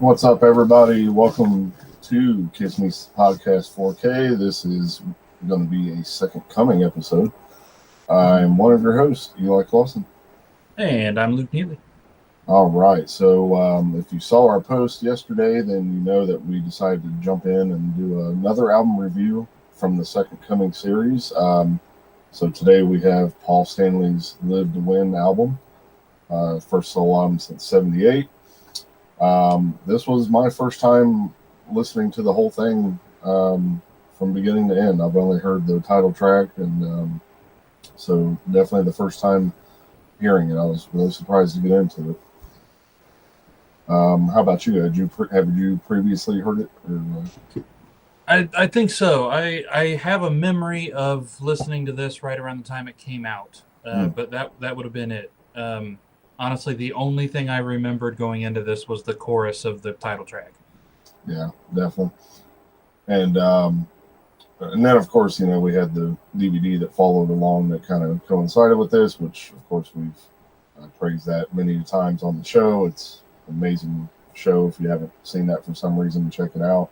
What's up, everybody? Welcome to Kiss Me Podcast 4K. This is going to be a second coming episode. I'm one of your hosts, Eli Clausen. And I'm Luke Neely. All right. So if you saw our post yesterday, then you know that we decided to jump in and do another album review from the Second Coming series. So today we have Paul Stanley's Live to Win album, first solo album since '78. This was my first time listening to the whole thing from beginning to end. I've only heard the title track, and so definitely the first time hearing it. I was really surprised to get into it. How about you? Have you previously heard it? Or, I think so. I have a memory of listening to this right around the time it came out, but that would have been it. Honestly, the only thing I remembered going into this was the chorus of the title track. Yeah, definitely. And then, of course, we had the DVD that followed along that kind of coincided with this, which, of course, we've praised that many times on the show. It's an amazing show. If you haven't seen that for some reason, check it out.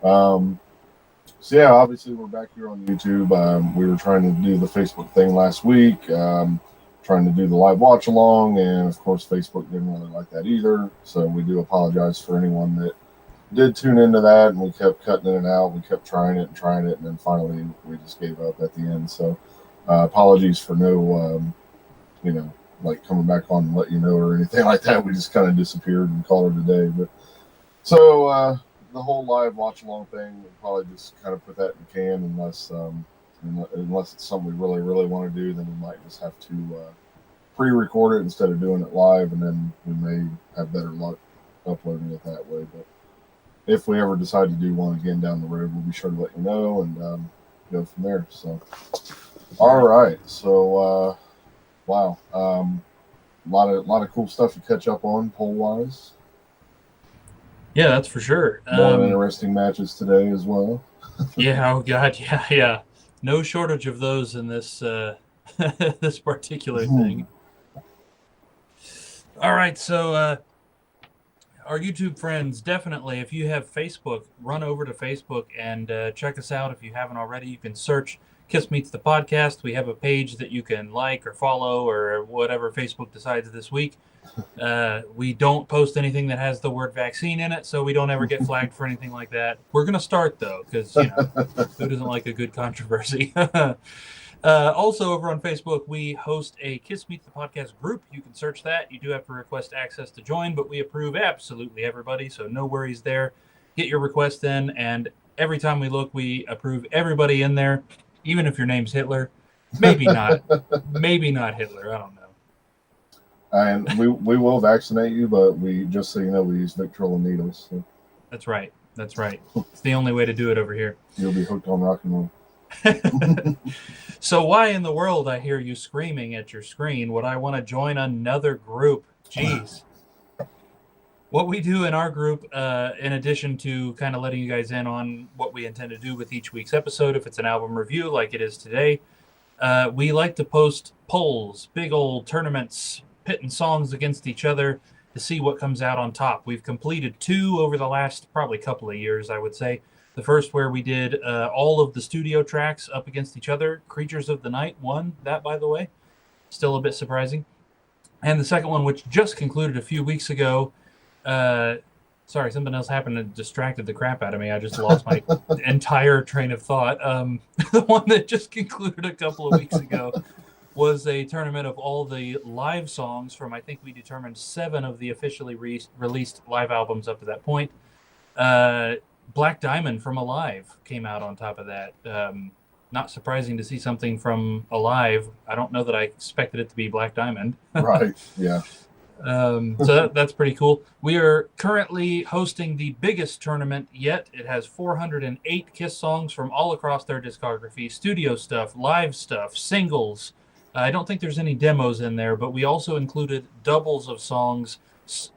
So, yeah, obviously, we're back here on YouTube. We were trying to do the Facebook thing last week. Trying to do the live watch along, and of course Facebook didn't really like that either, so we do apologize for anyone that did tune into that, and we kept cutting it out. We kept trying it, and then finally we just gave up at the end. So apologies for no like coming back on and let you know or anything like that. We just kind of disappeared and called it a day. But so the whole live watch along thing, we'll probably just kind of put that in the can unless it's something we really want to do. Then we might just have to pre-record it instead of doing it live, and then we may have better luck uploading it that way. But if we ever decide to do one again down the road, we'll be sure to let you know and go from there. So all right, so wow, a lot of cool stuff to catch up on poll wise. Yeah, that's for sure. More interesting matches today as well. Yeah, oh god, yeah. No shortage of those in this this particular thing. All right, so our YouTube friends, definitely, if you have Facebook, run over to Facebook and check us out. If you haven't already, you can search Kiss Meets the Podcast. We have a page that you can like or follow or whatever Facebook decides this week. We don't post anything that has the word vaccine in it, so we don't ever get flagged for anything like that. We're going to start, though, because, who doesn't like a good controversy? Also, over on Facebook, we host a Kiss Meets the Podcast group. You can search that. You do have to request access to join, but we approve absolutely everybody, so no worries there. Get your request in, and every time we look, we approve everybody in there, even if your name's Hitler. Maybe not. Maybe not Hitler. I don't know. And we will vaccinate you, but we just so you know, we use Victrola needles. So. That's right. It's the only way to do it over here. You'll be hooked on rock and roll. So why in the world I hear you screaming at your screen would I want to join another group? Jeez. What we do in our group, in addition to kind of letting you guys in on what we intend to do with each week's episode, if it's an album review like it is today, we like to post polls, big old tournaments, pitting songs against each other to see what comes out on top. We've completed 2 over the last probably couple of years, I would say. The first where we did all of the studio tracks up against each other. Creatures of the Night won that, by the way. Still a bit surprising. And the second one, which just concluded a few weeks ago. Sorry, something else happened and distracted the crap out of me. I just lost my entire train of thought. The one that just concluded a couple of weeks ago was a tournament of all the live songs from, I think we determined 7 of the officially released live albums up to that point. Black Diamond from Alive came out on top of that. Not surprising to see something from Alive. I don't know that I expected it to be Black Diamond. Right, yeah. So that's pretty cool. We are currently hosting the biggest tournament yet. It has 408 Kiss songs from all across their discography, studio stuff, live stuff, singles. I don't think there's any demos in there, but we also included doubles of songs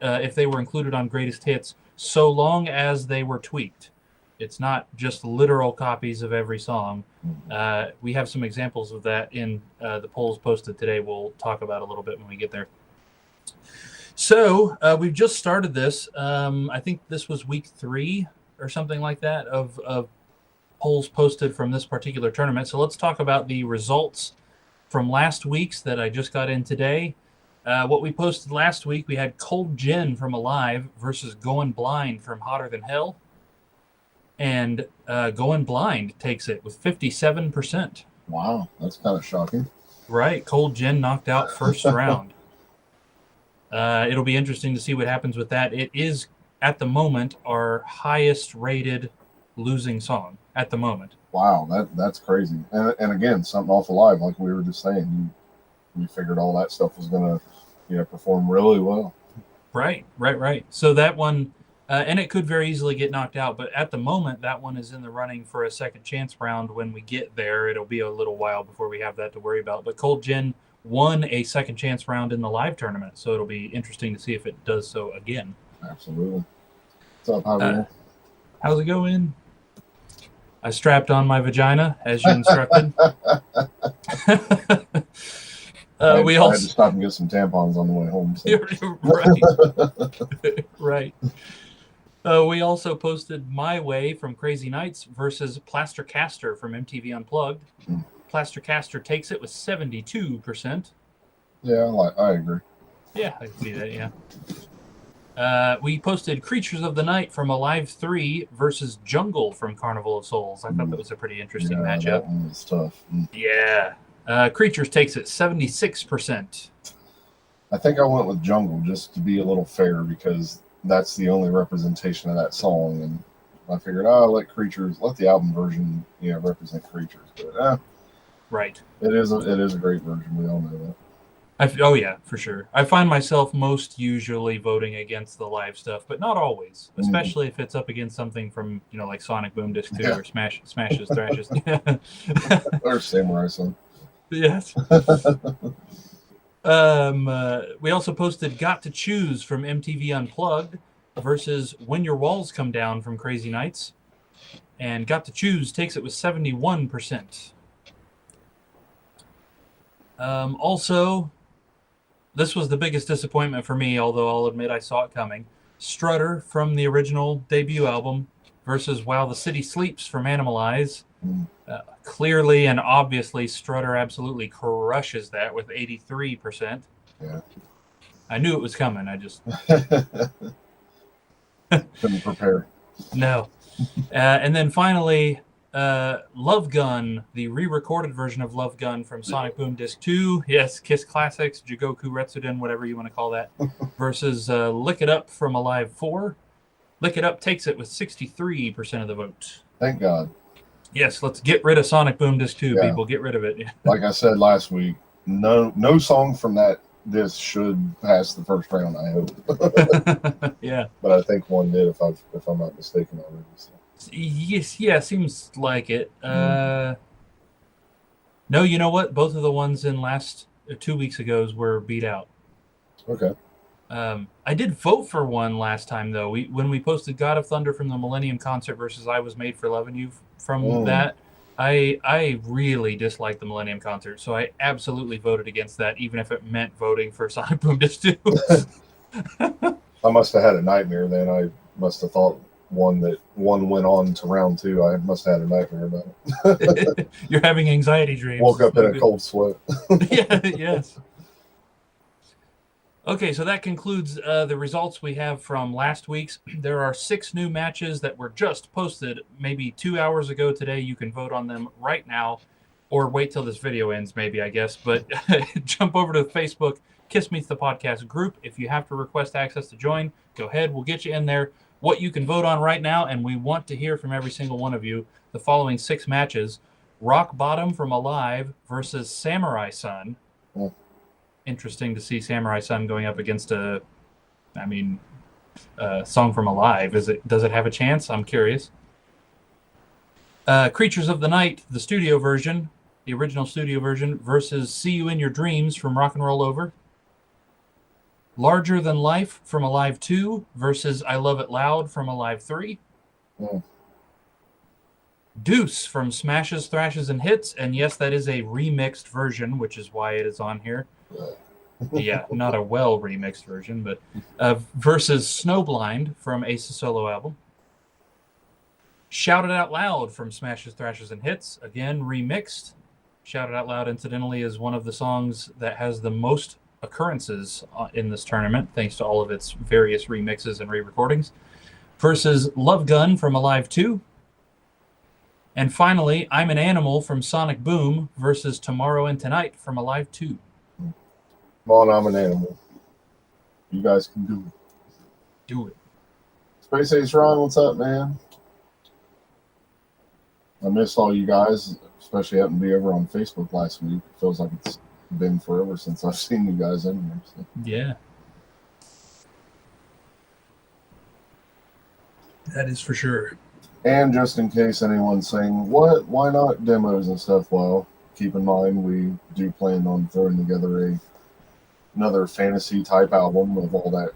if they were included on Greatest Hits, so long as they were tweaked. It's not just literal copies of every song. We have some examples of that in the polls posted today. We'll talk about a little bit when we get there. So we've just started this. I think this was week 3 or something like that of polls posted from this particular tournament. So let's talk about the results from last week's that I just got in today. What we posted last week, we had Cold Gin from Alive versus Going Blind from Hotter Than Hell. And Going Blind takes it with 57%. Wow, that's kind of shocking. Right, Cold Gin knocked out first round. It'll be interesting to see what happens with that. It is, at the moment, our highest rated losing song at the moment. Wow, that's crazy. And again, something off Alive, like we were just saying. We figured all that stuff was going to, perform really well. Right. So that one, and it could very easily get knocked out, but at the moment, that one is in the running for a second chance round. When we get there, it'll be a little while before we have that to worry about. But Cold Gin won a second chance round in the live tournament, so it'll be interesting to see if it does so again. Absolutely. What's up, Javier? How's it going? I strapped on my vagina as you instructed. I had to stop and get some tampons on the way home. So. Right. We also posted My Way from Crazy Nights versus Plaster Caster from MTV Unplugged. Plaster Caster takes it with 72%. Yeah, I agree. Yeah, I can see that, yeah. We posted Creatures of the Night from Alive 3 versus Jungle from Carnival of Souls. I thought that was a pretty interesting matchup. That one was tough. Yeah. Creatures takes it 76%. I think I went with Jungle just to be a little fair because that's the only representation of that song, and I figured, let the album version, represent Creatures. But right, it is a great version. We all know that. Oh yeah, for sure. I find myself most usually voting against the live stuff, but not always, especially if it's up against something from like Sonic Boom Disc 2 or Smashes Thrashes or Samurai Son. Yes. We also posted Got to Choose from MTV Unplugged versus When Your Walls Come Down from Crazy Nights. And Got to Choose takes it with 71%. Also, this was the biggest disappointment for me, although I'll admit I saw it coming. Strutter from the original debut album versus While the City Sleeps from Animalize. Clearly and obviously, Strutter absolutely crushes that with 83%. Yeah. I knew it was coming. I just couldn't prepare. No. And then finally, Love Gun, the re-recorded version of Love Gun from Sonic Boom Disc 2. Yes, Kiss Classics, Jigoku Retsuden, whatever you want to call that. Versus Lick It Up from Alive 4. Lick It Up takes it with 63% of the vote. Thank God. Yes, let's get rid of Sonic Boom Disc 2, people. Get rid of it. Like I said last week, no song from that disc should pass the first round, I hope. Yeah. But I think one did, if I'm not mistaken already. So. Yes, yeah, seems like it. No, you know what? Both of the ones in 2 weeks ago's were beat out. Okay. I did vote for one last time, though. When we posted God of Thunder from the Millennium Concert versus I Was Made for Loving You from that, I really disliked the Millennium Concert, so I absolutely voted against that, even if it meant voting for Sonic Boom Disc 2. I must have had a nightmare then. I must have thought one went on to round 2. I must have had a nightmare about it. You're having anxiety dreams. Woke up in a cold sweat. Yeah, yes. Okay, so that concludes the results we have from last week's. There are 6 new matches that were just posted maybe 2 hours ago today. You can vote on them right now, or wait till this video ends, maybe, I guess. But jump over to Facebook, Kiss Meets the Podcast group. If you have to request access to join, go ahead. We'll get you in there. What you can vote on right now, and we want to hear from every single one of you, the following 6 matches. Rock Bottom from Alive versus Samurai Son. Interesting to see Samurai Son going up against a song from Alive. Does it have a chance? I'm curious. Creatures of the Night, the studio version, the original studio version, versus See You in Your Dreams from Rock and Roll Over. Larger Than Life from Alive 2 versus I Love It Loud from Alive 3. Deuce from Smashes, Thrashes, and Hits, and yes, that is a remixed version, which is why it is on here. Yeah, not a well remixed version, but versus Snowblind from Ace's solo album. Shout It Out Loud from Smashes, Thrashes, and Hits, again remixed. Shout It Out Loud, incidentally, is one of the songs that has the most occurrences in this tournament, thanks to all of its various remixes and re-recordings. Versus Love Gun from Alive 2. And finally, I'm an Animal from Sonic Boom versus Tomorrow and Tonight from Alive 2. Come on, I'm an Animal. You guys can do it. Do it. Space Ace Ron, what's up, man? I missed all you guys, especially having to be over on Facebook last week. It feels like it's been forever since I've seen you guys in there. So. Yeah. That is for sure. And just in case anyone's saying, what, why not demos and stuff? Well, keep in mind we do plan on throwing together another fantasy type album of all that,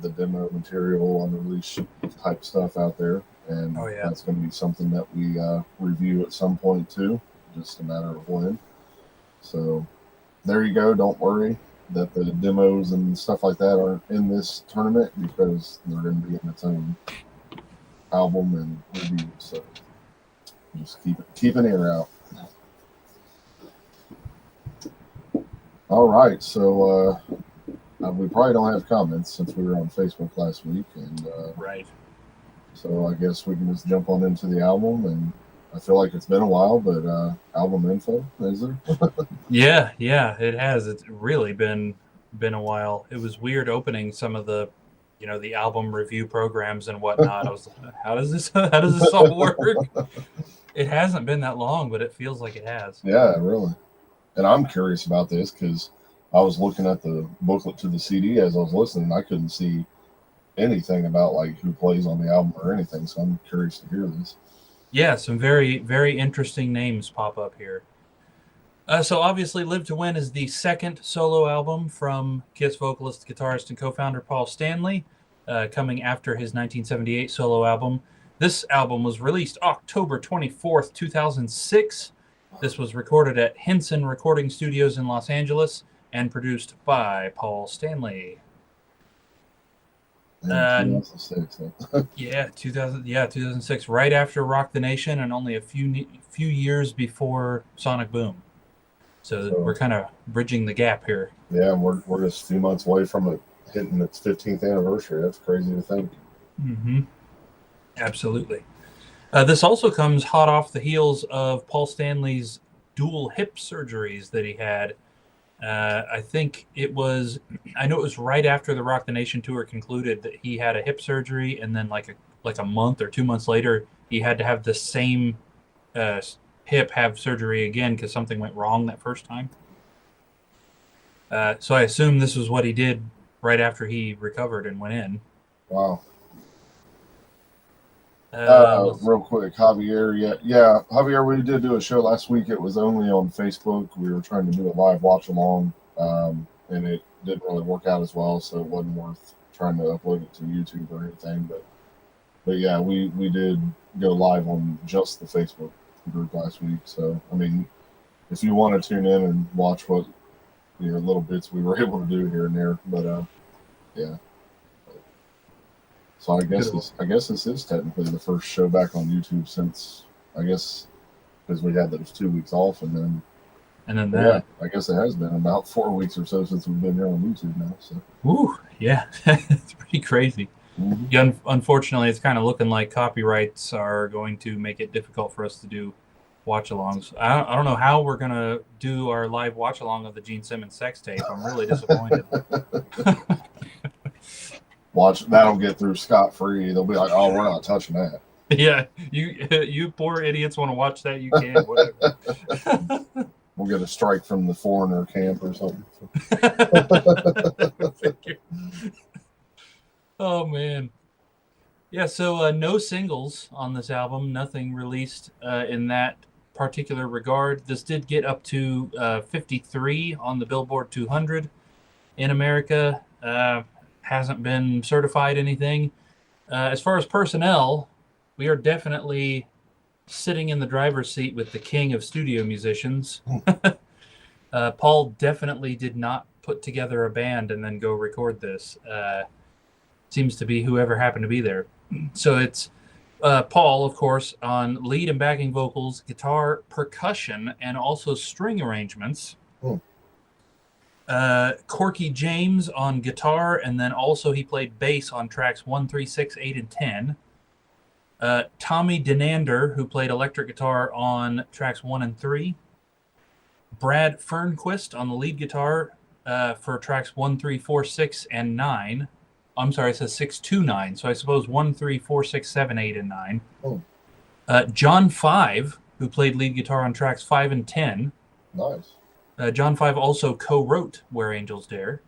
the demo material, unreleased type stuff out there. And that's going to be something that we review at some point too, just a matter of when. So there you go. Don't worry that the demos and stuff like that aren't in this tournament, because they're going to be in its own album and review. So just keep an ear out. All right, so we probably don't have comments since we were on Facebook last week, and right. So I guess we can just jump on into the album, and I feel like it's been a while, but album info, is there? Yeah, it has. It's really been a while. It was weird opening some of the, the album review programs and whatnot. I was like, how does this all work? It hasn't been that long, but it feels like it has. Yeah, really. And I'm curious about this because I was looking at the booklet to the CD as I was listening. I couldn't see anything about like who plays on the album or anything, so I'm curious to hear this. Yeah, some very, very interesting names pop up here. So obviously Live to Win is the second solo album from Kiss vocalist, guitarist, and co-founder Paul Stanley, coming after his 1978 solo album. This album was released October 24th, 2006. This was recorded at Henson Recording Studios in Los Angeles and produced by Paul Stanley. 2006. 2006, right after Rock the Nation and only a few years before Sonic Boom. So we're kind of bridging the gap here. Yeah, we're just a few months away from it hitting its 15th anniversary. That's crazy to think. Mm-hmm. Absolutely. This also comes hot off the heels of Paul Stanley's dual hip surgeries that he had. I know it was right after the Rock the Nation tour concluded that he had a hip surgery, and then like a month or 2 months later, he had to have the same hip have surgery again because something went wrong that first time. So I assume this was what he did right after he recovered and went in. Wow. Real quick, Javier. Yeah, Javier, we did do a show last week. It was only on Facebook. We were trying to do a live watch along, and it didn't really work out as well, so it wasn't worth trying to upload it to YouTube or anything. But yeah, we did go live on just the Facebook group last week. So I mean, if you want to tune in and watch what little bits we were able to do here and there, but yeah. So I guess this is technically the first show back on YouTube since, I guess, because we had those 2 weeks off, and then that. Yeah, I guess it has been about 4 weeks or so since we've been here on YouTube now. So. Ooh, yeah, it's pretty crazy. Mm-hmm. Yeah, unfortunately, it's kind of looking like copyrights are going to make it difficult for us to do watch-alongs. I don't know how we're gonna do our live watch-along of the Gene Simmons sex tape. I'm really disappointed. Watch, that'll get through scot-free. They'll be like, "Oh, we're not touching that." Yeah, you poor idiots want to watch that? You can. Whatever. We'll get a strike from the Foreigner camp or something. Oh man, yeah. So no singles on this album. Nothing released in that particular regard. This did get up to 53 on the Billboard 200 in America. Hasn't been certified anything. As far as personnel, we are definitely sitting in the driver's seat with the king of studio musicians. Paul definitely did not put together a band and then go record this. Seems to be whoever happened to be there. So it's Paul, of course, on lead and backing vocals, guitar, percussion, and also string arrangements. Corky James on guitar, and then also he played bass on tracks 1, 3, 6, 8, and 10. Tommy Denander, who played electric guitar on tracks 1 and 3. Brad Fernquist on the lead guitar for tracks 1, 3, 4, 6, and 9. I'm sorry, it says 6 to 9, so I suppose 1, 3, 4, 6, 7, 8, and 9. John Five, who played lead guitar on tracks 5 and 10. Nice. John Five also co-wrote Where Angels Dare.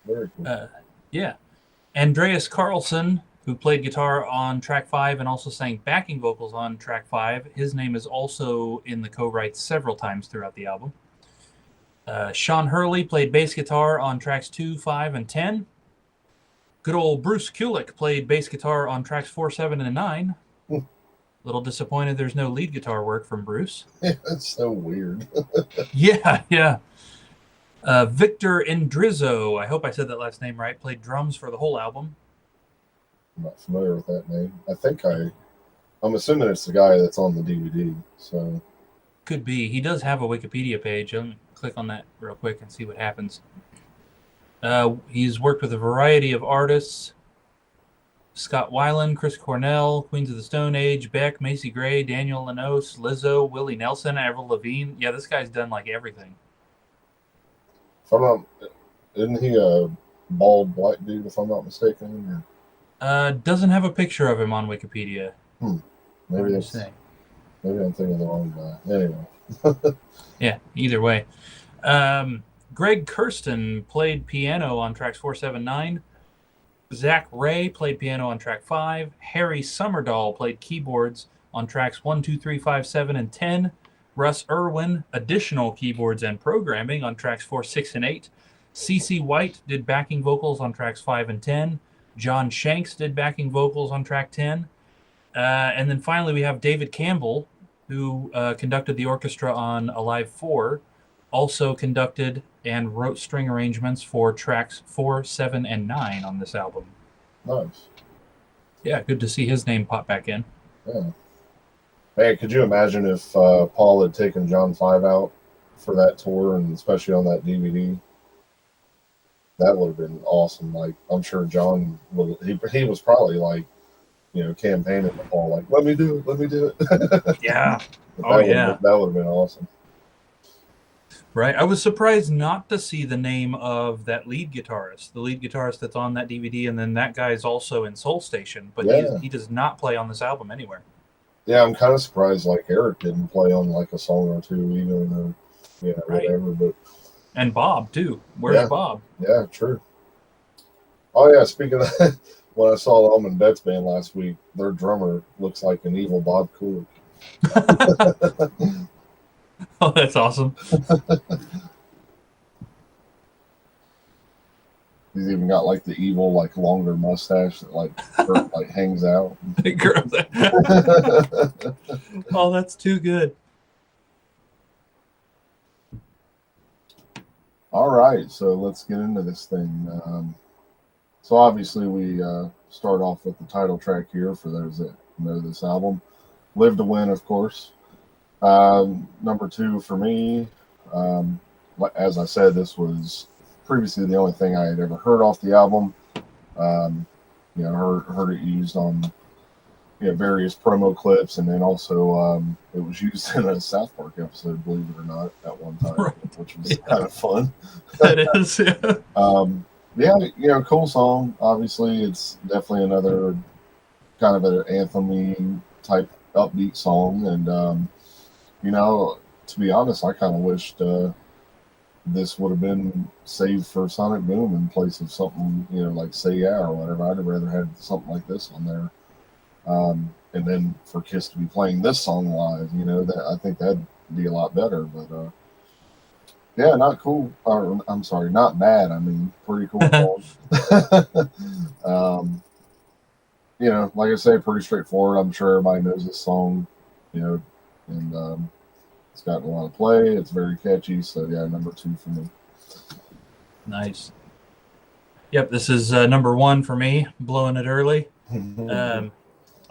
Very cool. Yeah. Andreas Carlson, who played guitar on track 5 and also sang backing vocals on track 5. His name is also in the co-writes several times throughout the album. Sean Hurley played bass guitar on tracks 2, 5, and 10. Good old Bruce Kulick played bass guitar on tracks 4, 7, and 9. Little disappointed there's no lead guitar work from Bruce. That's so weird. Yeah. Victor Indrizzo, I hope I said that last name right, played drums for the whole album. I'm not familiar with that name. I'm assuming it's the guy that's on the DVD. So could be. He does have a Wikipedia page. Let me click on that real quick and see what happens. He's worked with a variety of artists. Scott Weiland, Chris Cornell, Queens of the Stone Age, Beck, Macy Gray, Daniel Lanois, Lizzo, Willie Nelson, Avril Lavigne. Yeah, this guy's done like everything. Isn't he a bald black dude, if I'm not mistaken? Doesn't have a picture of him on Wikipedia. Maybe I'm thinking of the wrong guy. Anyway. Yeah, either way. Greg Kirsten played piano on tracks 4, 7, 9. Zach Ray played piano on track 5. Harry Summerdahl played keyboards on tracks 1, 2, 3, 5, 7, and 10. Russ Irwin, additional keyboards and programming on tracks 4, 6, and 8. CeCe White did backing vocals on tracks 5 and 10. John Shanks did backing vocals on track 10. And then finally we have David Campbell, who conducted the orchestra on Alive 4, also conducted and wrote string arrangements for tracks 4, 7, and 9 on this album. Nice. Yeah, good to see his name pop back in. Yeah. Hey, could you imagine if Paul had taken John Five out for that tour, and especially on that DVD? That would have been awesome. Like, I'm sure John he was probably like, campaigning to Paul, like, let me do it. Yeah. That would have been awesome. Right. I was surprised not to see the name of that lead guitarist, the lead guitarist that's on that DVD, and then that guy's also in Soul Station, but he does not play on this album anywhere. Yeah, I'm kind of surprised, like, Eric didn't play on, like, a song or two, even though, whatever, but... And Bob, too. Where's Bob? Yeah, true. Oh, yeah, speaking of that, when I saw the Almond Betts band last week, their drummer looks like an evil Bob Cooley. Oh, that's awesome. He's even got, like, the evil, like, longer mustache that, like, hangs out. Oh, that's too good. All right, so let's get into this thing. So obviously we start off with the title track here for those that know this album. Live to Win, of course. Number 2 for me. As I said, this was previously the only thing I had ever heard off the album. Heard it used on various promo clips, and then also it was used in a South Park episode, believe it or not, at one time, which was kind of fun. That is, cool song. Obviously, it's definitely another kind of an anthem-y type upbeat song, and to be honest, I kind of wished this would have been saved for Sonic Boom in place of something, like Say Yeah or whatever. I'd have rather had something like this on there. And then for Kiss to be playing this song live, that I think that'd be a lot better. But not cool. Or, I'm sorry, not bad. I mean, pretty cool song. Like I say, pretty straightforward. I'm sure everybody knows this song, and it's gotten a lot of play. It's very catchy. So yeah, number 2 for me. Nice. Yep, this is number 1 for me, blowing it early.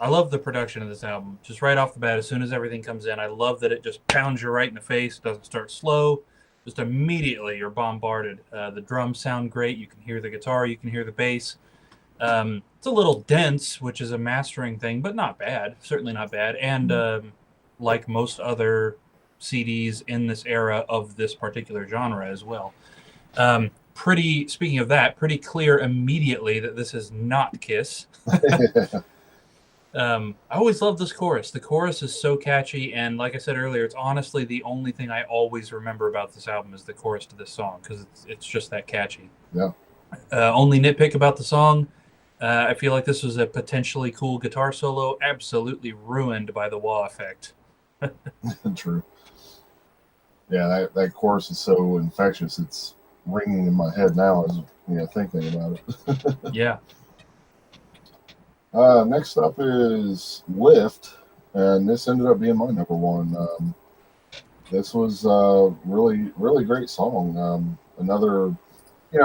I love the production of this album. Just right off the bat, as soon as everything comes in, I love that it just pounds you right in the face. Doesn't start slow. Just immediately you're bombarded. The drums sound great. You can hear the guitar. You can hear the bass. It's a little dense, which is a mastering thing, but not bad. Certainly not bad. And like most other CDs in this era of this particular genre as well. Speaking of that, pretty clear immediately that this is not Kiss. I always love this chorus. The chorus is so catchy, and like I said earlier, it's honestly the only thing I always remember about this album is the chorus to this song, because it's just that catchy. Yeah. Only nitpick about the song, I feel like this was a potentially cool guitar solo, absolutely ruined by the wah effect. True. Yeah, that chorus is so infectious. It's ringing in my head now as thinking about it. Yeah. Next up is Lift, and this ended up being my number 1. This was a really, really great song. Another,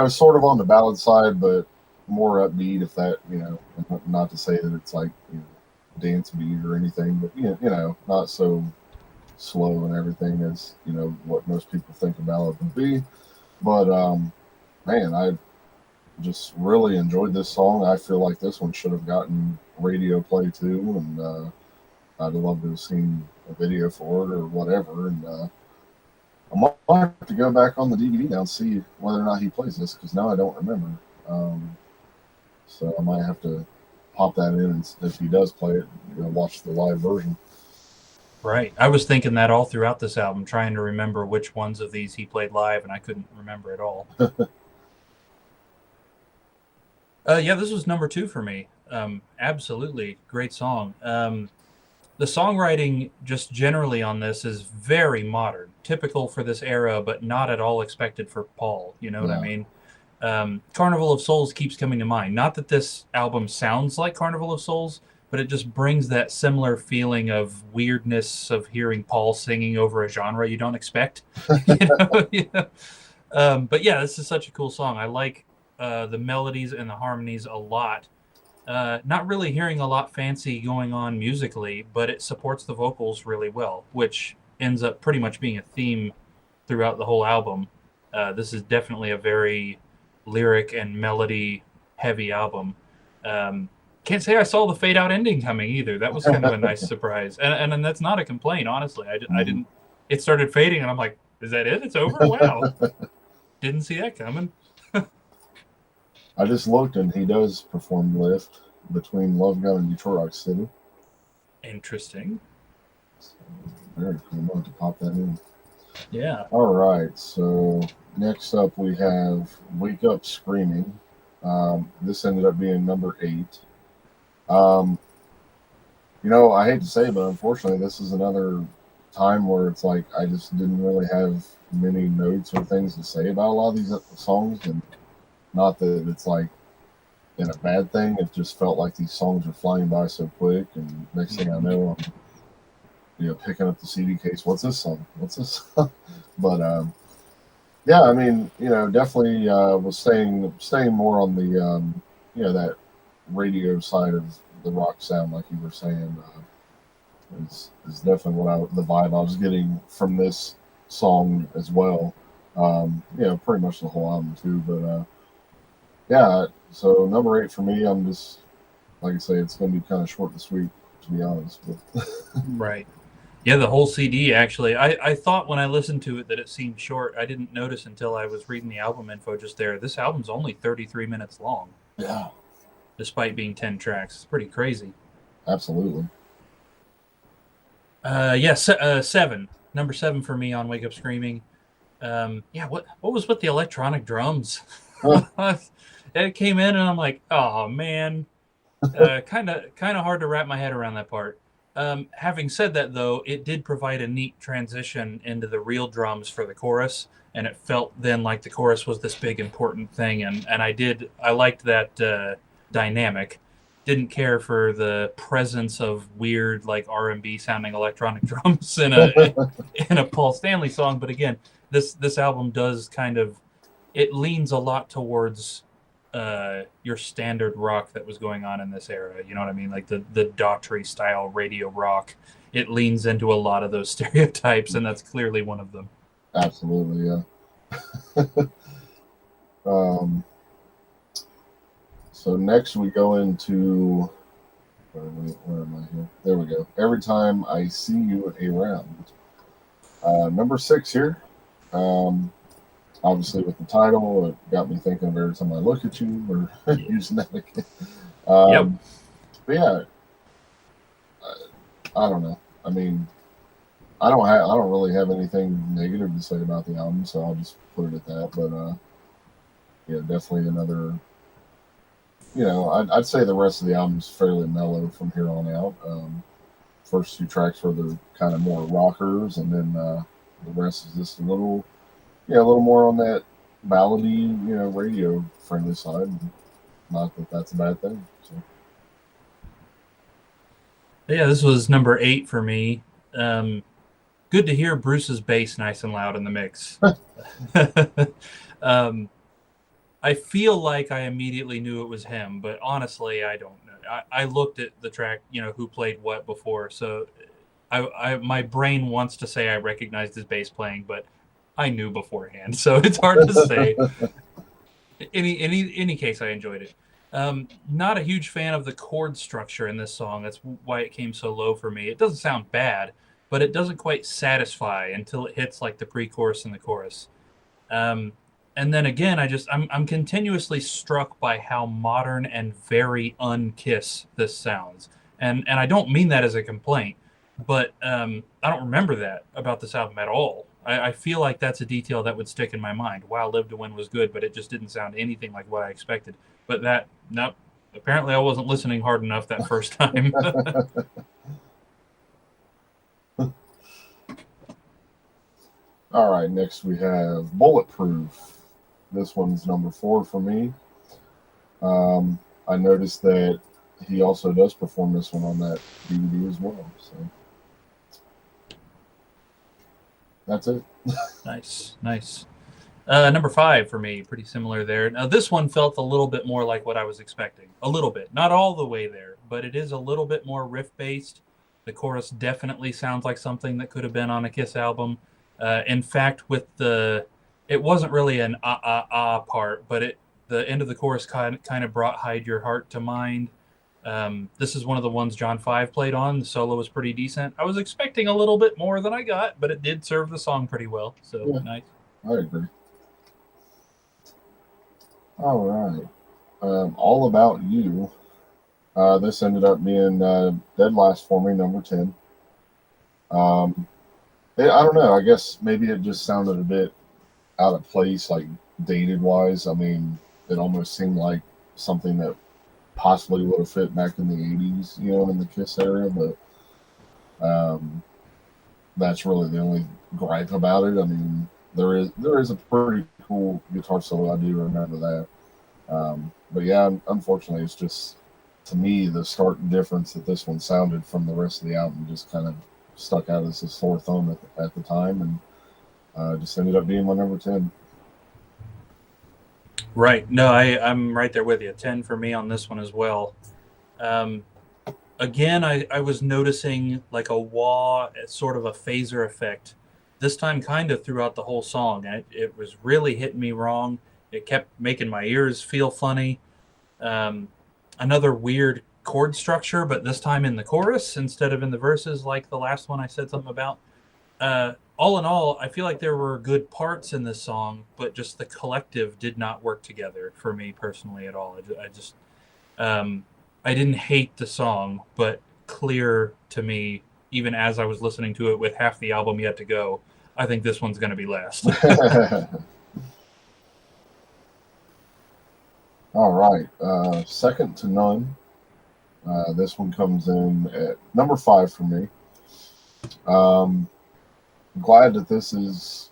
sort of on the ballad side, but more upbeat, if that, not to say that it's like dance beat or anything, but not so slow and everything as what most people think a ballad would be. But man, I just really enjoyed this song. I feel like this one should have gotten radio play too, and I'd love to have seen a video for it or whatever. And I might have to go back on the DVD now and see whether or not he plays this, because now I don't remember. So I might have to pop that in, and if he does play it, watch the live version. Right. I was thinking that all throughout this album, trying to remember which ones of these he played live, and I couldn't remember at all. Yeah, this was number 2 for me. Absolutely great song. The songwriting just generally on this is very modern, typical for this era, but not at all expected for Paul. You know what I mean? Carnival of Souls keeps coming to mind. Not that this album sounds like Carnival of Souls, but it just brings that similar feeling of weirdness of hearing Paul singing over a genre you don't expect. But yeah, this is such a cool song. I like the melodies and the harmonies a lot. Not really hearing a lot fancy going on musically, but it supports the vocals really well, which ends up pretty much being a theme throughout the whole album. This is definitely a very lyric and melody heavy album. Can't say I saw the fade out ending coming either. That was kind of a nice surprise. And that's not a complaint, honestly. I didn't, it started fading and I'm like, is that it? It's over? Wow. Didn't see that coming. I just looked, and he does perform Lift between Love Gun and Detroit Rock City. Interesting. So, very cool. I'm going to pop that in. Yeah. All right. So next up we have Wake Up Screaming. This ended up being number 8. I hate to say it, but unfortunately this is another time where it's like I just didn't really have many notes or things to say about a lot of these songs, and not that it's like in a bad thing. It just felt like these songs are flying by so quick, and next thing I know, I'm picking up the CD case. What's this song? What's this? But yeah, I mean, definitely was staying more on the that radio side of the rock sound, like you were saying. Is definitely the vibe I was getting from this song as well. Pretty much the whole album too. But yeah, so number 8 for me. I'm just, like I say, it's going to be kind of short and sweet, to be honest. But Right. Yeah, the whole CD, actually. I thought when I listened to it that it seemed short. I didn't notice until I was reading the album info just there. This album's only 33 minutes long. Yeah. Despite being 10 tracks. It's pretty crazy. Absolutely. Yes, 7. Number 7 for me on Wake Up Screaming. Yeah, what was with the electronic drums? It came in and I'm like, oh man. Kind of hard to wrap my head around that part. Having said that, though, it did provide a neat transition into the real drums for the chorus, and it felt then like the chorus was this big important thing, and I liked that dynamic. Didn't care for the presence of weird like R&B sounding electronic drums in a Paul Stanley song, but again, this album does kind of it leans a lot towards your standard rock that was going on in this era. You know what I mean? Like the Daughtry style radio rock. It leans into a lot of those stereotypes, and that's clearly one of them. Absolutely, yeah. um, so next we go into where am I here? There we go. Every time I see you around. Number 6 here. Obviously, with the title, it got me thinking of every time I look at you or using that again. Yep. But yeah, I don't know. I mean, I don't really have anything negative to say about the album, so I'll just put it at that. But yeah, definitely another. I'd say the rest of the album's fairly mellow from here on out. First 2 tracks were the kind of more rockers, and then the rest is just a little more on that ballady, radio friendly side. Not that that's a bad thing. So. Yeah, this was number 8 for me. Good to hear Bruce's bass nice and loud in the mix. I feel like I immediately knew it was him, but honestly, I don't know. I looked at the track, who played what before, so my brain wants to say I recognized his bass playing, but I knew beforehand, so it's hard to say. Any case, I enjoyed it. Not a huge fan of the chord structure in this song. That's why it came so low for me. It doesn't sound bad, but it doesn't quite satisfy until it hits like the pre-chorus and the chorus. And then again, I'm continuously struck by how modern and very un-Kiss this sounds. And I don't mean that as a complaint, but I don't remember that about this album at all. I feel like that's a detail that would stick in my mind. Wow, Live to Win was good, but it just didn't sound anything like what I expected. But nope, apparently I wasn't listening hard enough that first time. All right, next we have Bulletproof. This one's number 4 for me. I noticed that he also does perform this one on that DVD as well. So that's it. Nice. Number 5 for me, pretty similar there. Now, this one felt a little bit more like what I was expecting. A little bit. Not all the way there, but it is a little bit more riff-based. The chorus definitely sounds like something that could have been on a Kiss album. In fact, it wasn't really an part, but the end of the chorus kind of brought Hide Your Heart to mind. This is one of the ones John 5 played on. The solo was pretty decent. I was expecting a little bit more than I got, but it did serve the song pretty well. So yeah, nice. I agree. All right. All About You. This ended up being dead last for me, number 10. I don't know. I guess maybe it just sounded a bit out of place, like dated wise. I mean, it almost seemed like something that possibly would have fit back in the 80s, in the Kiss era. But that's really the only gripe about it. I mean, there is a pretty cool guitar solo. I do remember that. But yeah, unfortunately, it's just, to me, the stark difference that this one sounded from the rest of the album just kind of stuck out as a sore thumb at the time, and just ended up being my number 10. Right. No, I'm right there with you. 10 for me on this one as well. Again, I was noticing like a wah, sort of a phaser effect. This time kind of throughout the whole song. It was really hitting me wrong. It kept making my ears feel funny. Another weird chord structure, but this time in the chorus instead of in the verses like the last one I said something about. All in all, I feel like there were good parts in this song, but just the collective did not work together for me personally at all. I didn't hate the song, but clear to me, even as I was listening to it with half the album yet to go, I think this one's going to be last. All right. Second to None. This one comes in at number 5 for me. I'm glad that this is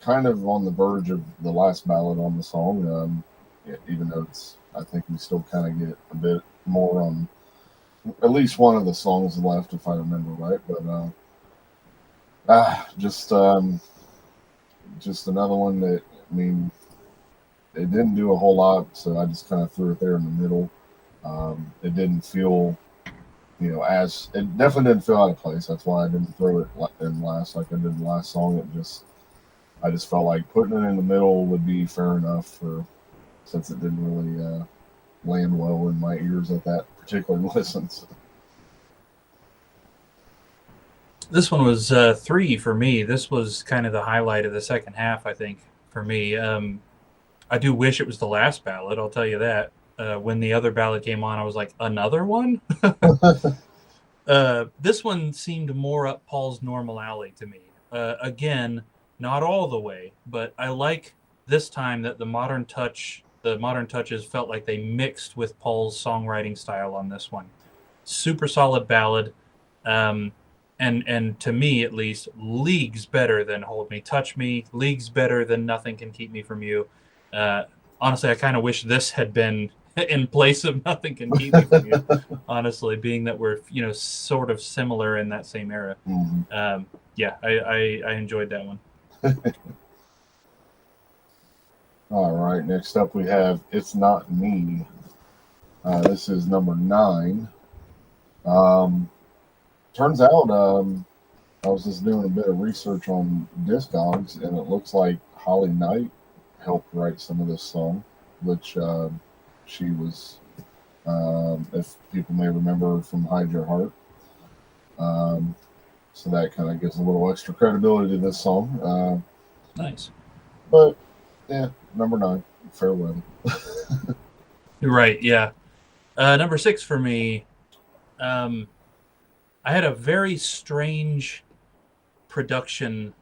kind of on the verge of the last ballad on the song, even though I think we still kind of get a bit more on at least one of the songs left, if I remember right. But just another one that, I mean, it didn't do a whole lot, so I just kind of threw it there in the middle. It didn't feel, as it definitely didn't feel out of place. That's why I didn't throw it in last like I did the last song. I just felt like putting it in the middle would be fair enough since it didn't really land well in my ears at that particular listen. So. This one was 3 for me. This was kind of the highlight of the second half, I think, for me. I do wish it was the last ballad, I'll tell you that. When the other ballad came on, I was like, another one? This one seemed more up Paul's normal alley to me. Again, not all the way, but I like this time that the modern touches felt like they mixed with Paul's songwriting style on this one. Super solid ballad. And to me, at least, leagues better than Hold Me, Touch Me, leagues better than Nothing Can Keep Me From You. Honestly, I kind of wish this had been in place of Nothing Can Keep Me From You, honestly, being that we're, sort of similar in that same era. Mm-hmm. Yeah, I enjoyed that one. All right, next up we have It's Not Me. This is number 9. Turns out I was just doing a bit of research on Discogs, and it looks like Holly Knight helped write some of this song, which she was, if people may remember, from Hide Your Heart. So that kind of gives a little extra credibility to this song. Nice. But, yeah, number 9, farewell. You're right, yeah. Number 6 for me, I had a very strange production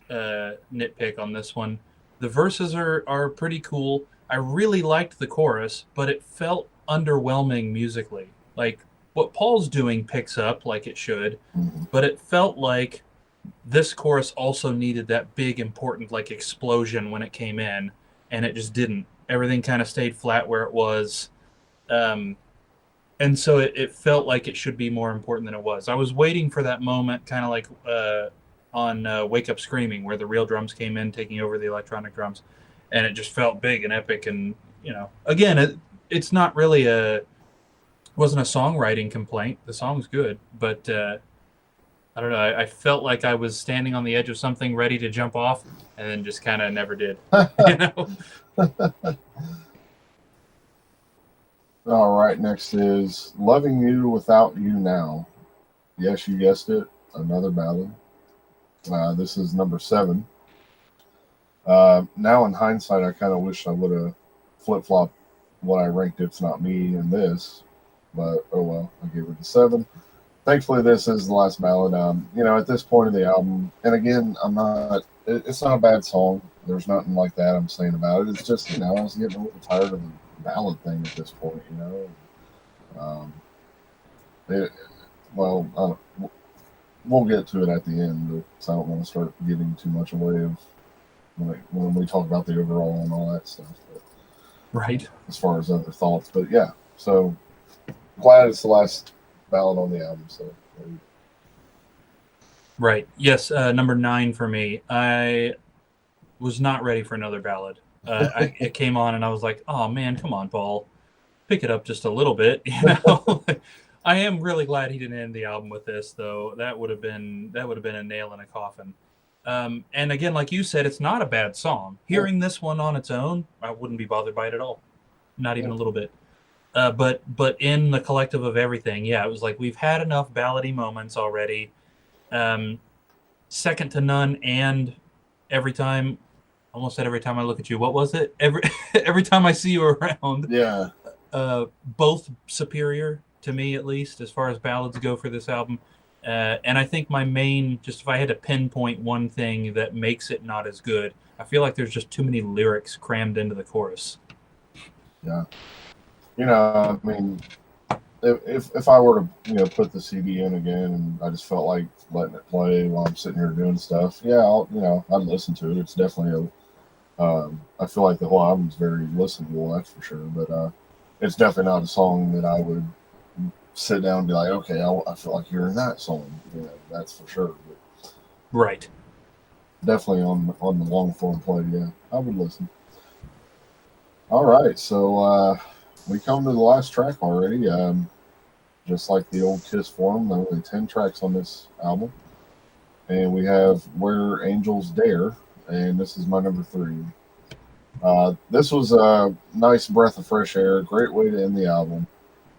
nitpick on this one. The verses are pretty cool. I really liked the chorus, but it felt underwhelming musically. Like, what Paul's doing picks up like it should, but it felt like this chorus also needed that big, important, like, explosion when it came in, and it just didn't. Everything kind of stayed flat where it was. And so it felt like it should be more important than it was. I was waiting for that moment, kind of like on Wake Up Screaming, where the real drums came in, taking over the electronic drums, and it just felt big and epic. And again, it's not really wasn't a songwriting complaint. The song's good, but I don't know. I felt like I was standing on the edge of something, ready to jump off, and then just kind of never did. All right, next is Loving You Without You Now. Yes, you guessed it, another ballad. This is number 7. Now in hindsight, I kind of wish I would have flip-flopped what I ranked It's Not Me in this, but oh well, I gave it a 7. Thankfully, this is the last ballad. At this point of the album, and again, it's not a bad song. There's nothing like that I'm saying about it. It's just, I was getting a little tired of the ballad thing at this point, we'll get to it at the end, so I don't want to start giving too much away of when we talk about the overall and all that stuff. But right. As far as other thoughts, but yeah, so glad it's the last ballad on the album. So. Right. Yes. Number 9 for me. I was not ready for another ballad. It came on and I was like, oh man, come on, Paul, pick it up just a little bit. I am really glad he didn't end the album with this, though. That would have been a nail in a coffin. And again, like you said, it's not a bad song. Hearing this one on its own, I wouldn't be bothered by it at all, not even a little bit. But in the collective of everything, yeah, it was like we've had enough ballady moments already. Second to None and Every Time. Almost said Every Time I Look at You. What was it? Every Time I See You Around. Yeah. Both superior to me, at least, as far as ballads go for this album. And I think my main, just if I had to pinpoint one thing that makes it not as good, I feel like there's just too many lyrics crammed into the chorus. Yeah. I mean, if I were to put the CD in again and I just felt like letting it play while I'm sitting here doing stuff, yeah, I'd listen to it. It's definitely I feel like the whole album's very listenable, that's for sure. But it's definitely not a song that I would sit down and be like, okay, I feel like hearing that song. That's for sure. But right. Definitely on the long form play, yeah, I would listen. All right, so we come to the last track already. Just like the old Kiss form, there are only 10 tracks on this album. And we have Where Angels Dare, and this is my number 3. This was a nice breath of fresh air, great way to end the album.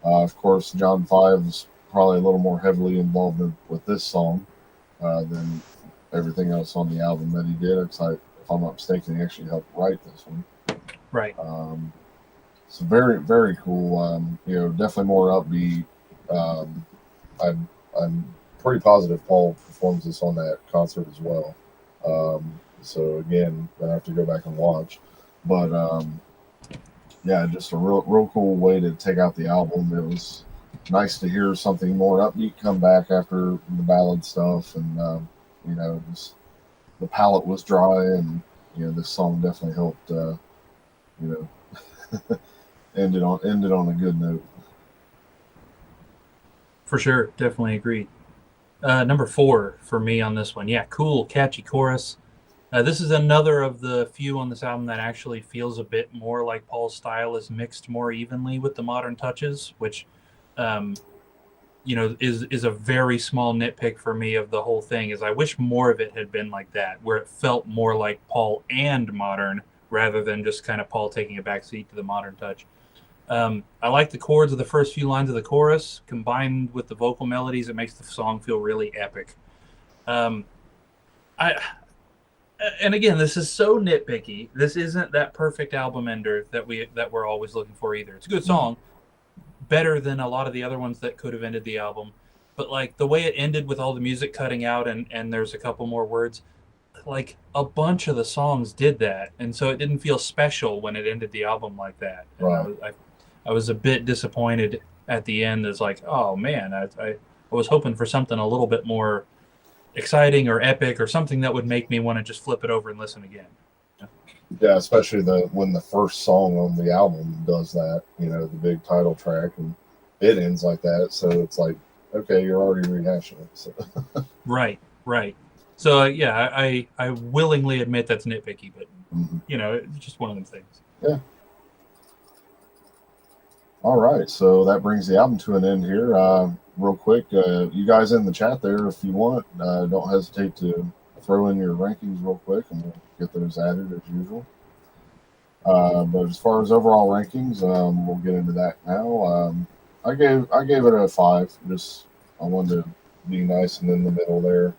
Of course, John Five is probably a little more heavily involved with this song than everything else on the album that he did. If I'm not mistaken, he actually helped write this one. Right. So very, very cool. Definitely more upbeat. I'm pretty positive Paul performs this on that concert as well. So again, I have to go back and watch. But yeah, just a real cool way to take out the album. It was nice to hear something more upbeat come back after the ballad stuff, and just the palette was dry, and this song definitely helped. Ended on a good note. For sure, definitely agreed. Number 4 for me on this one. Yeah, cool, catchy chorus. This is another of the few on this album that actually feels a bit more like Paul's style is mixed more evenly with the modern touches, which, is a very small nitpick for me of the whole thing. Is I wish more of it had been like that, where it felt more like Paul and modern rather than just kind of Paul taking a backseat to the modern touch. I like the chords of the first few lines of the chorus combined with the vocal melodies. It makes the song feel really epic. I and again, this is so nitpicky. This isn't that perfect album ender that we're always looking for either. It's a good song, better than a lot of the other ones that could have ended the album. But like the way it ended with all the music cutting out and there's a couple more words, like a bunch of the songs did that, and so it didn't feel special when it ended the album like that. And Right. I was a bit disappointed at the end. It's like, oh man, I was hoping for something a little bit more exciting or epic or something that would make me want to just flip it over and listen again. Yeah, especially when the first song on the album does that, the big title track, and it ends like that. So it's like, okay, you're already rehashing it. So. Right. So yeah, I willingly admit that's nitpicky, but it's just one of them things. Yeah. All right, so that brings the album to an end here. Real quick, you guys in the chat there, if you want, don't hesitate to throw in your rankings real quick, and we'll get those added as usual. But as far as overall rankings, we'll get into that now. I gave it a 5. Just I wanted to be nice and in the middle there.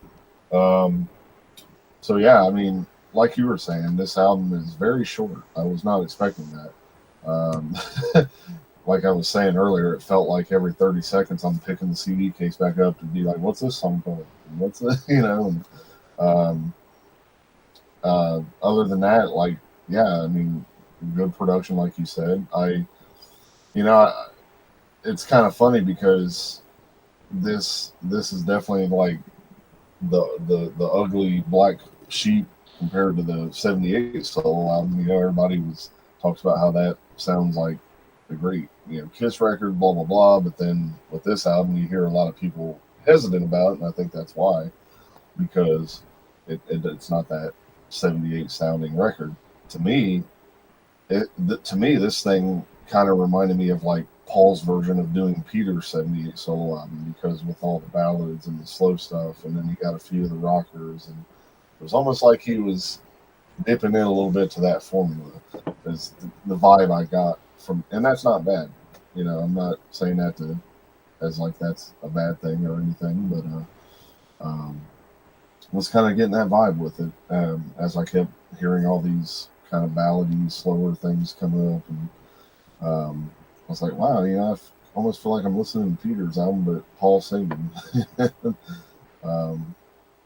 So yeah, I mean, like you were saying, this album is very short. I was not expecting that. Like I was saying earlier, it felt like every 30 seconds I'm picking the CD case back up to be like, what's this song called? What's it? And, other than that, like, yeah, I mean, good production, like you said. It's kind of funny because this is definitely like the ugly black sheep compared to the 78 solo album. Everybody talks about how that sounds like a great Kiss record, blah blah blah, but then with this album you hear a lot of people hesitant about it, and I think that's why, because it's not that 78 sounding record. To me, this thing kind of reminded me of like Paul's version of doing Peter's 78 solo album, because with all the ballads and the slow stuff, and then he got a few of the rockers, and it was almost like he was dipping in a little bit to that formula. Is the vibe I got from, and that's not bad. I'm not saying that as like that's a bad thing or anything, but was kind of getting that vibe with it as I kept hearing all these kind of ballady, slower things come up, and I was like, wow, I almost feel like I'm listening to Peter's album, but Paul singing.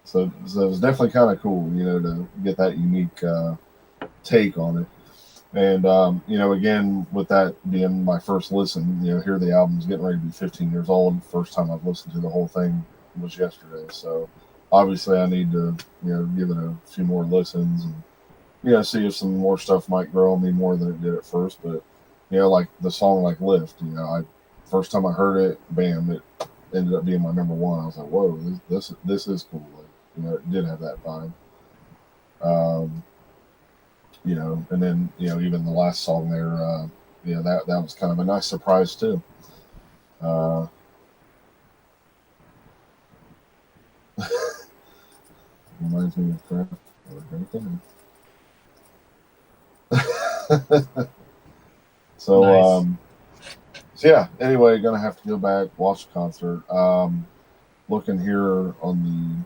So it was definitely kind of cool, to get that unique take on it. And, again, with that being my first listen, here the album's getting ready to be 15 years old. First time I've listened to the whole thing was yesterday. So obviously I need to, give it a few more listens and, see if some more stuff might grow on me more than it did at first. But, like the song like Lift, first time I heard it, bam, it ended up being my number 1. I was like, whoa, this is cool. Like, it did have that vibe. and then even the last song there, that was kind of a nice surprise too. Reminds me of craft right there. So, Nice. so yeah. Anyway, gonna have to go back watch the concert. Looking here on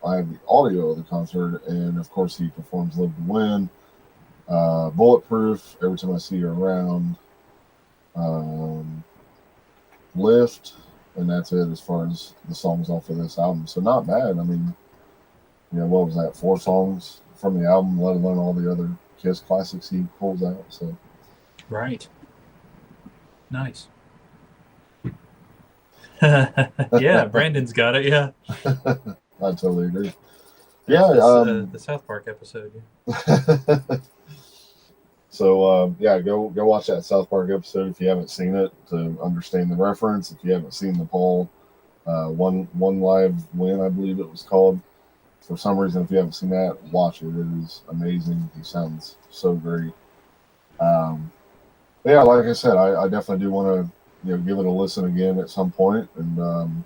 I have the audio of the concert, and of course he performs "Live to Win," "Bulletproof," "Every Time I See You Around," "Lift," and that's it as far as the songs off of this album. So not bad. I mean, what was that? 4 songs from the album, let alone all the other Kiss classics he pulls out. So Right. Nice. Yeah, Brandon's got it. Yeah. I totally agree. The South Park episode. Yeah. So go watch that South Park episode if you haven't seen it to understand the reference. If you haven't seen the Paul one live win, I believe it was called. For some reason, if you haven't seen that, watch it. It is amazing. He sounds so great. Yeah, like I said, I definitely do want to give it a listen again at some point and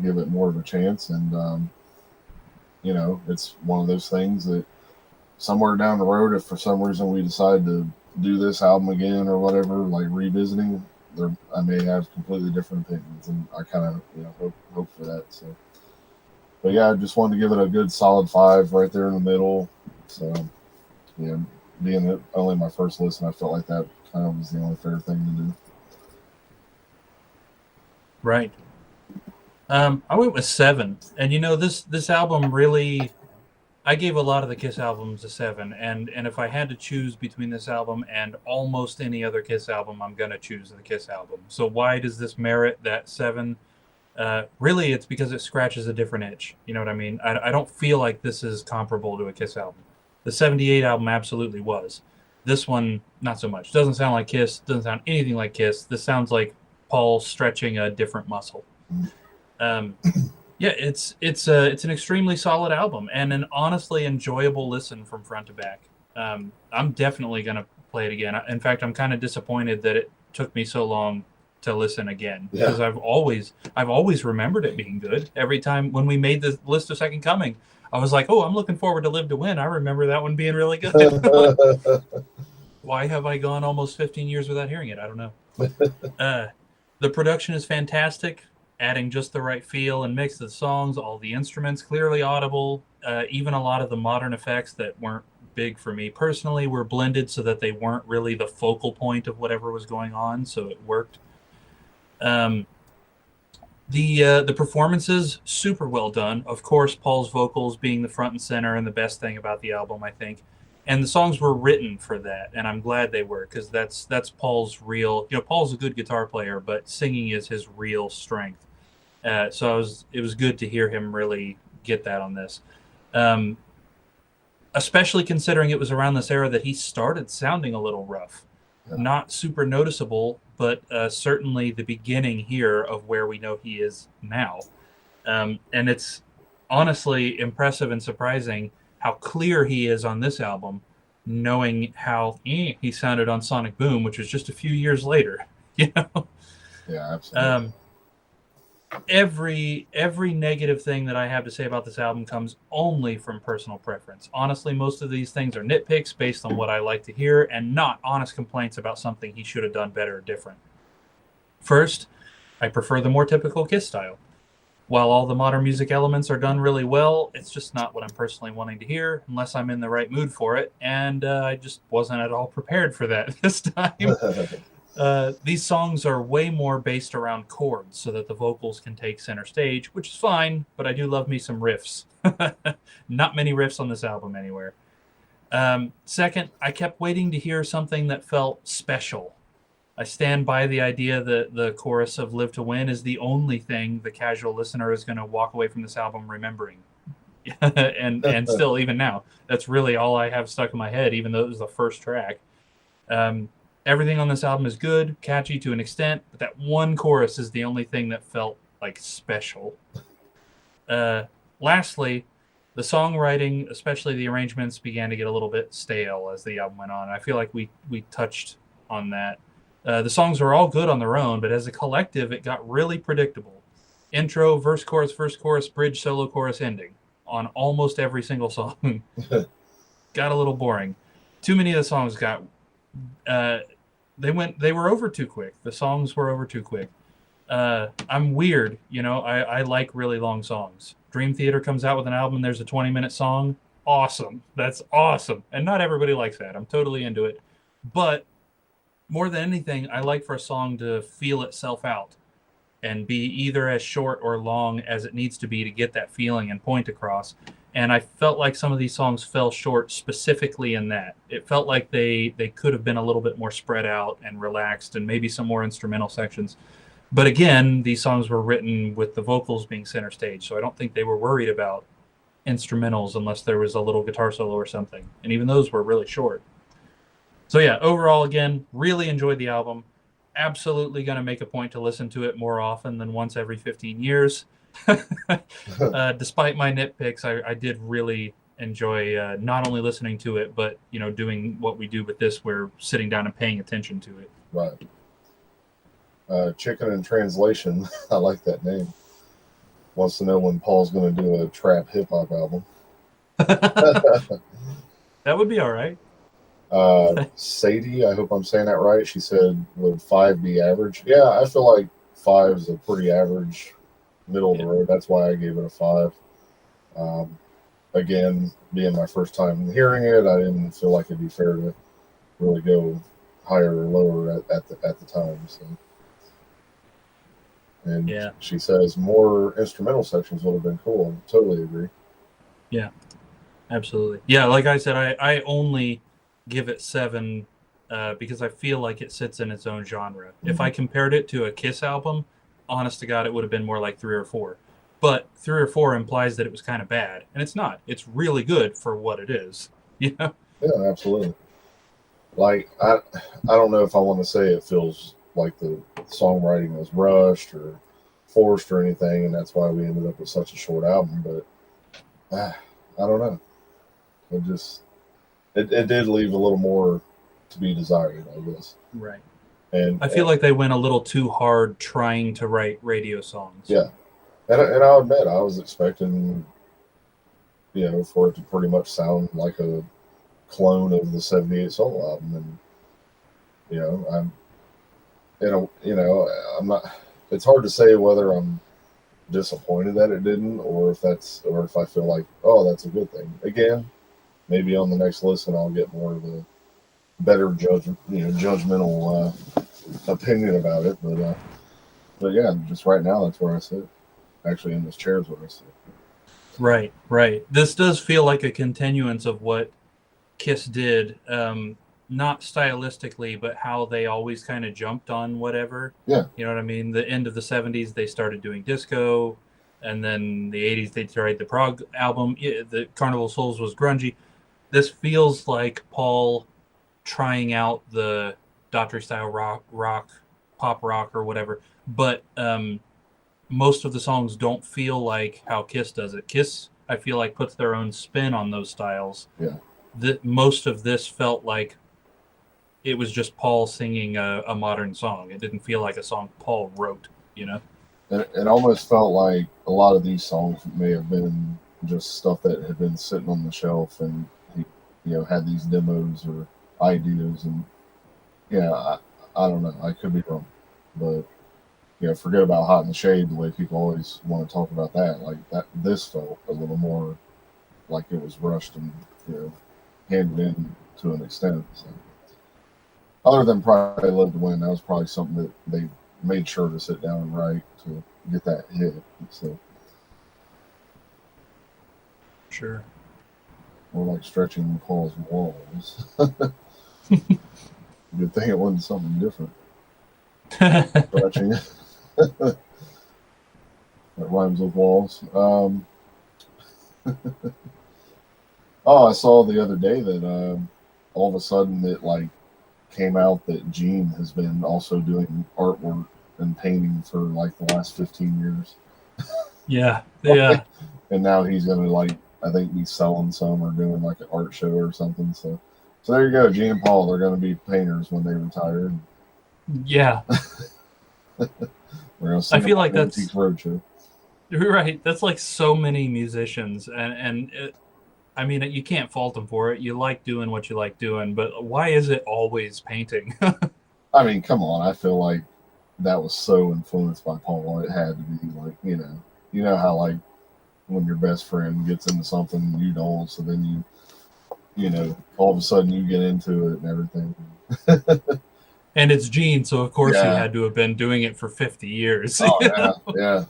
give it more of a chance. And it's one of those things that somewhere down the road, if for some reason we decide to do this album again or whatever, like revisiting, I may have completely different opinions, and I kind of hope for that. So, but yeah, I just wanted to give it a good solid 5 right there in the middle. So, being only my first listen, I felt like that kind of was the only fair thing to do. Right. I went with 7, and this album really, I gave a lot of the Kiss albums a 7, and if I had to choose between this album and almost any other Kiss album, I'm gonna choose the Kiss album. So why does this merit that 7? Really, it's because it scratches a different itch. You know what I mean? I don't feel like this is comparable to a Kiss album. The '78 album absolutely was. This one, not so much. Doesn't sound like Kiss. Doesn't sound anything like Kiss. This sounds like Paul stretching a different muscle. Yeah, it's an extremely solid album and an honestly enjoyable listen from front to back. I'm definitely gonna play it again. In fact, I'm kind of disappointed that it took me so long to listen again because I've always remembered it being good. Every time when we made the list of Second Coming, I was like, "Oh, I'm looking forward to Live to Win." I remember that one being really good. Why have I gone almost 15 years without hearing it? I don't know. The production is fantastic, adding just the right feel and mix of the songs, all the instruments clearly audible, even a lot of the modern effects that weren't big for me personally were blended so that they weren't really the focal point of whatever was going on, so it worked. The performances, super well done. Of course, Paul's vocals being the front and center and the best thing about the album, I think. And the songs were written for that, and I'm glad they were because that's Paul's real. Paul's a good guitar player, but singing is his real strength. So it was good to hear him really get that on this, especially considering it was around this era that he started sounding a little rough. Yeah. Not super noticeable, but certainly the beginning here of where we know he is now. And it's honestly impressive and surprising how clear he is on this album, knowing how he sounded on Sonic Boom, which was just a few years later. Yeah, absolutely. Every negative thing that I have to say about this album comes only from personal preference. Honestly, most of these things are nitpicks based on what I like to hear and not honest complaints about something he should have done better or different. First, I prefer the more typical Kiss style. While all the modern music elements are done really well, it's just not what I'm personally wanting to hear unless I'm in the right mood for it, and I just wasn't at all prepared for that this time. These songs are way more based around chords so that the vocals can take center stage, which is fine, but I do love me some riffs. Not many riffs on this album anywhere. Second, I kept waiting to hear something that felt special. I stand by the idea that the chorus of Live to Win is the only thing the casual listener is going to walk away from this album remembering. and still, even now, that's really all I have stuck in my head, even though it was the first track. Everything on this album is good, catchy to an extent, but that one chorus is the only thing that felt like special. Lastly, The songwriting, especially the arrangements, began to get a little bit stale as the album went on. I feel like we touched on that. The songs were all good on their own, but as a collective, it got really predictable. Intro, verse, chorus, bridge, solo, chorus, ending on almost every single song. Got a little boring. Too many of the songs got they were over too quick. The songs were over too quick. I'm weird, I like really long songs. Dream Theater comes out with an album, there's a 20-minute song. Awesome. That's awesome. And not everybody likes that. I'm totally into it. But more than anything, I like for a song to feel itself out and be either as short or long as it needs to be to get that feeling and point across. And I felt like some of these songs fell short specifically in that. It felt like they could have been a little bit more spread out and relaxed and maybe some more instrumental sections. But again, these songs were written with the vocals being center stage, so I don't think they were worried about instrumentals unless there was a little guitar solo or something. And even those were really short. So yeah, overall, again, really enjoyed the album. Absolutely going to make a point to listen to it more often than once every 15 years. Despite my nitpicks, I did really enjoy not only listening to it, but doing what we do with this, where sitting down and paying attention to it. Right. Chicken in Translation, I like that name. Wants to know when Paul's going to do a trap hip hop album. That would be all right. Sadie, I hope I'm saying that right. She said, would 5 be average? Yeah, I feel like 5 is a pretty average, middle of the road. That's why I gave it a 5. Again, being my first time hearing it, I didn't feel like it'd be fair to really go higher or lower at the time. So. And yeah, she says more instrumental sections would have been cool. I totally agree. Yeah, absolutely. Yeah, like I said, I only give it 7 because I feel like it sits in its own genre. Mm-hmm. If I compared it to a Kiss album, honest to God, it would have been more like 3 or 4. But 3 or 4 implies that it was kind of bad, and it's not. It's really good for what it is. Yeah, absolutely. Like I don't know if I want to say it feels like the songwriting was rushed or forced or anything, and that's why we ended up with such a short album. But I don't know. It did leave a little more to be desired, I guess. Right. And I feel like they went a little too hard trying to write radio songs. Yeah, and I'll admit I was expecting, for it to pretty much sound like a clone of the '78 solo album, and I'm not. It's hard to say whether I'm disappointed that it didn't, or if I feel like, oh, that's a good thing. Again, maybe on the next listen I'll get more of a better judgmental opinion about it. But yeah, just right now that's where I sit. Actually, in this chair is where I sit. Right. This does feel like a continuance of what Kiss did. Not stylistically, but how they always kind of jumped on whatever. Yeah. You know what I mean? The end of the 70s, they started doing disco. And then the 80s, they tried the prog album. The Carnival of Souls was grungy. This feels like Paul trying out the Daughtry style rock, pop rock or whatever. But most of the songs don't feel like how Kiss does it. Kiss, I feel like, puts their own spin on those styles. Yeah. Most of this felt like it was just Paul singing a modern song. It didn't feel like a song Paul wrote, It almost felt like a lot of these songs may have been just stuff that had been sitting on the shelf, and he, had these demos or ideas, and I don't know. I could be wrong, but forget about Hot in the Shade. The way people always want to talk about that, like that, this felt a little more like it was rushed and handed in to an extent. So. Other than probably Live to Win, that was probably something that they made sure to sit down and write to get that hit. So, sure. More like stretching Paul's walls. Good thing it wasn't something different. Stretching. That rhymes with walls. I saw the other day that all of a sudden it came out that Gene has been also doing artwork and painting for the last 15 years. Yeah. And now he's going to I think be selling some or doing like an art show or something. So there you go. G and Paul, they're going to be painters when they retire. Yeah. We're going to I send them feel on like the that's Antiques Roadshow. right. That's like so many musicians, I mean, you can't fault them for it. You like doing what you like doing, but why is it always painting? I mean, come on. I feel like that was so influenced by Paul. It had to be like, you know how like when your best friend gets into something you don't, so then all of a sudden you get into it and everything. And it's Gene, so of course he Yeah. had to have been doing it for 50 years. Oh you know? yeah.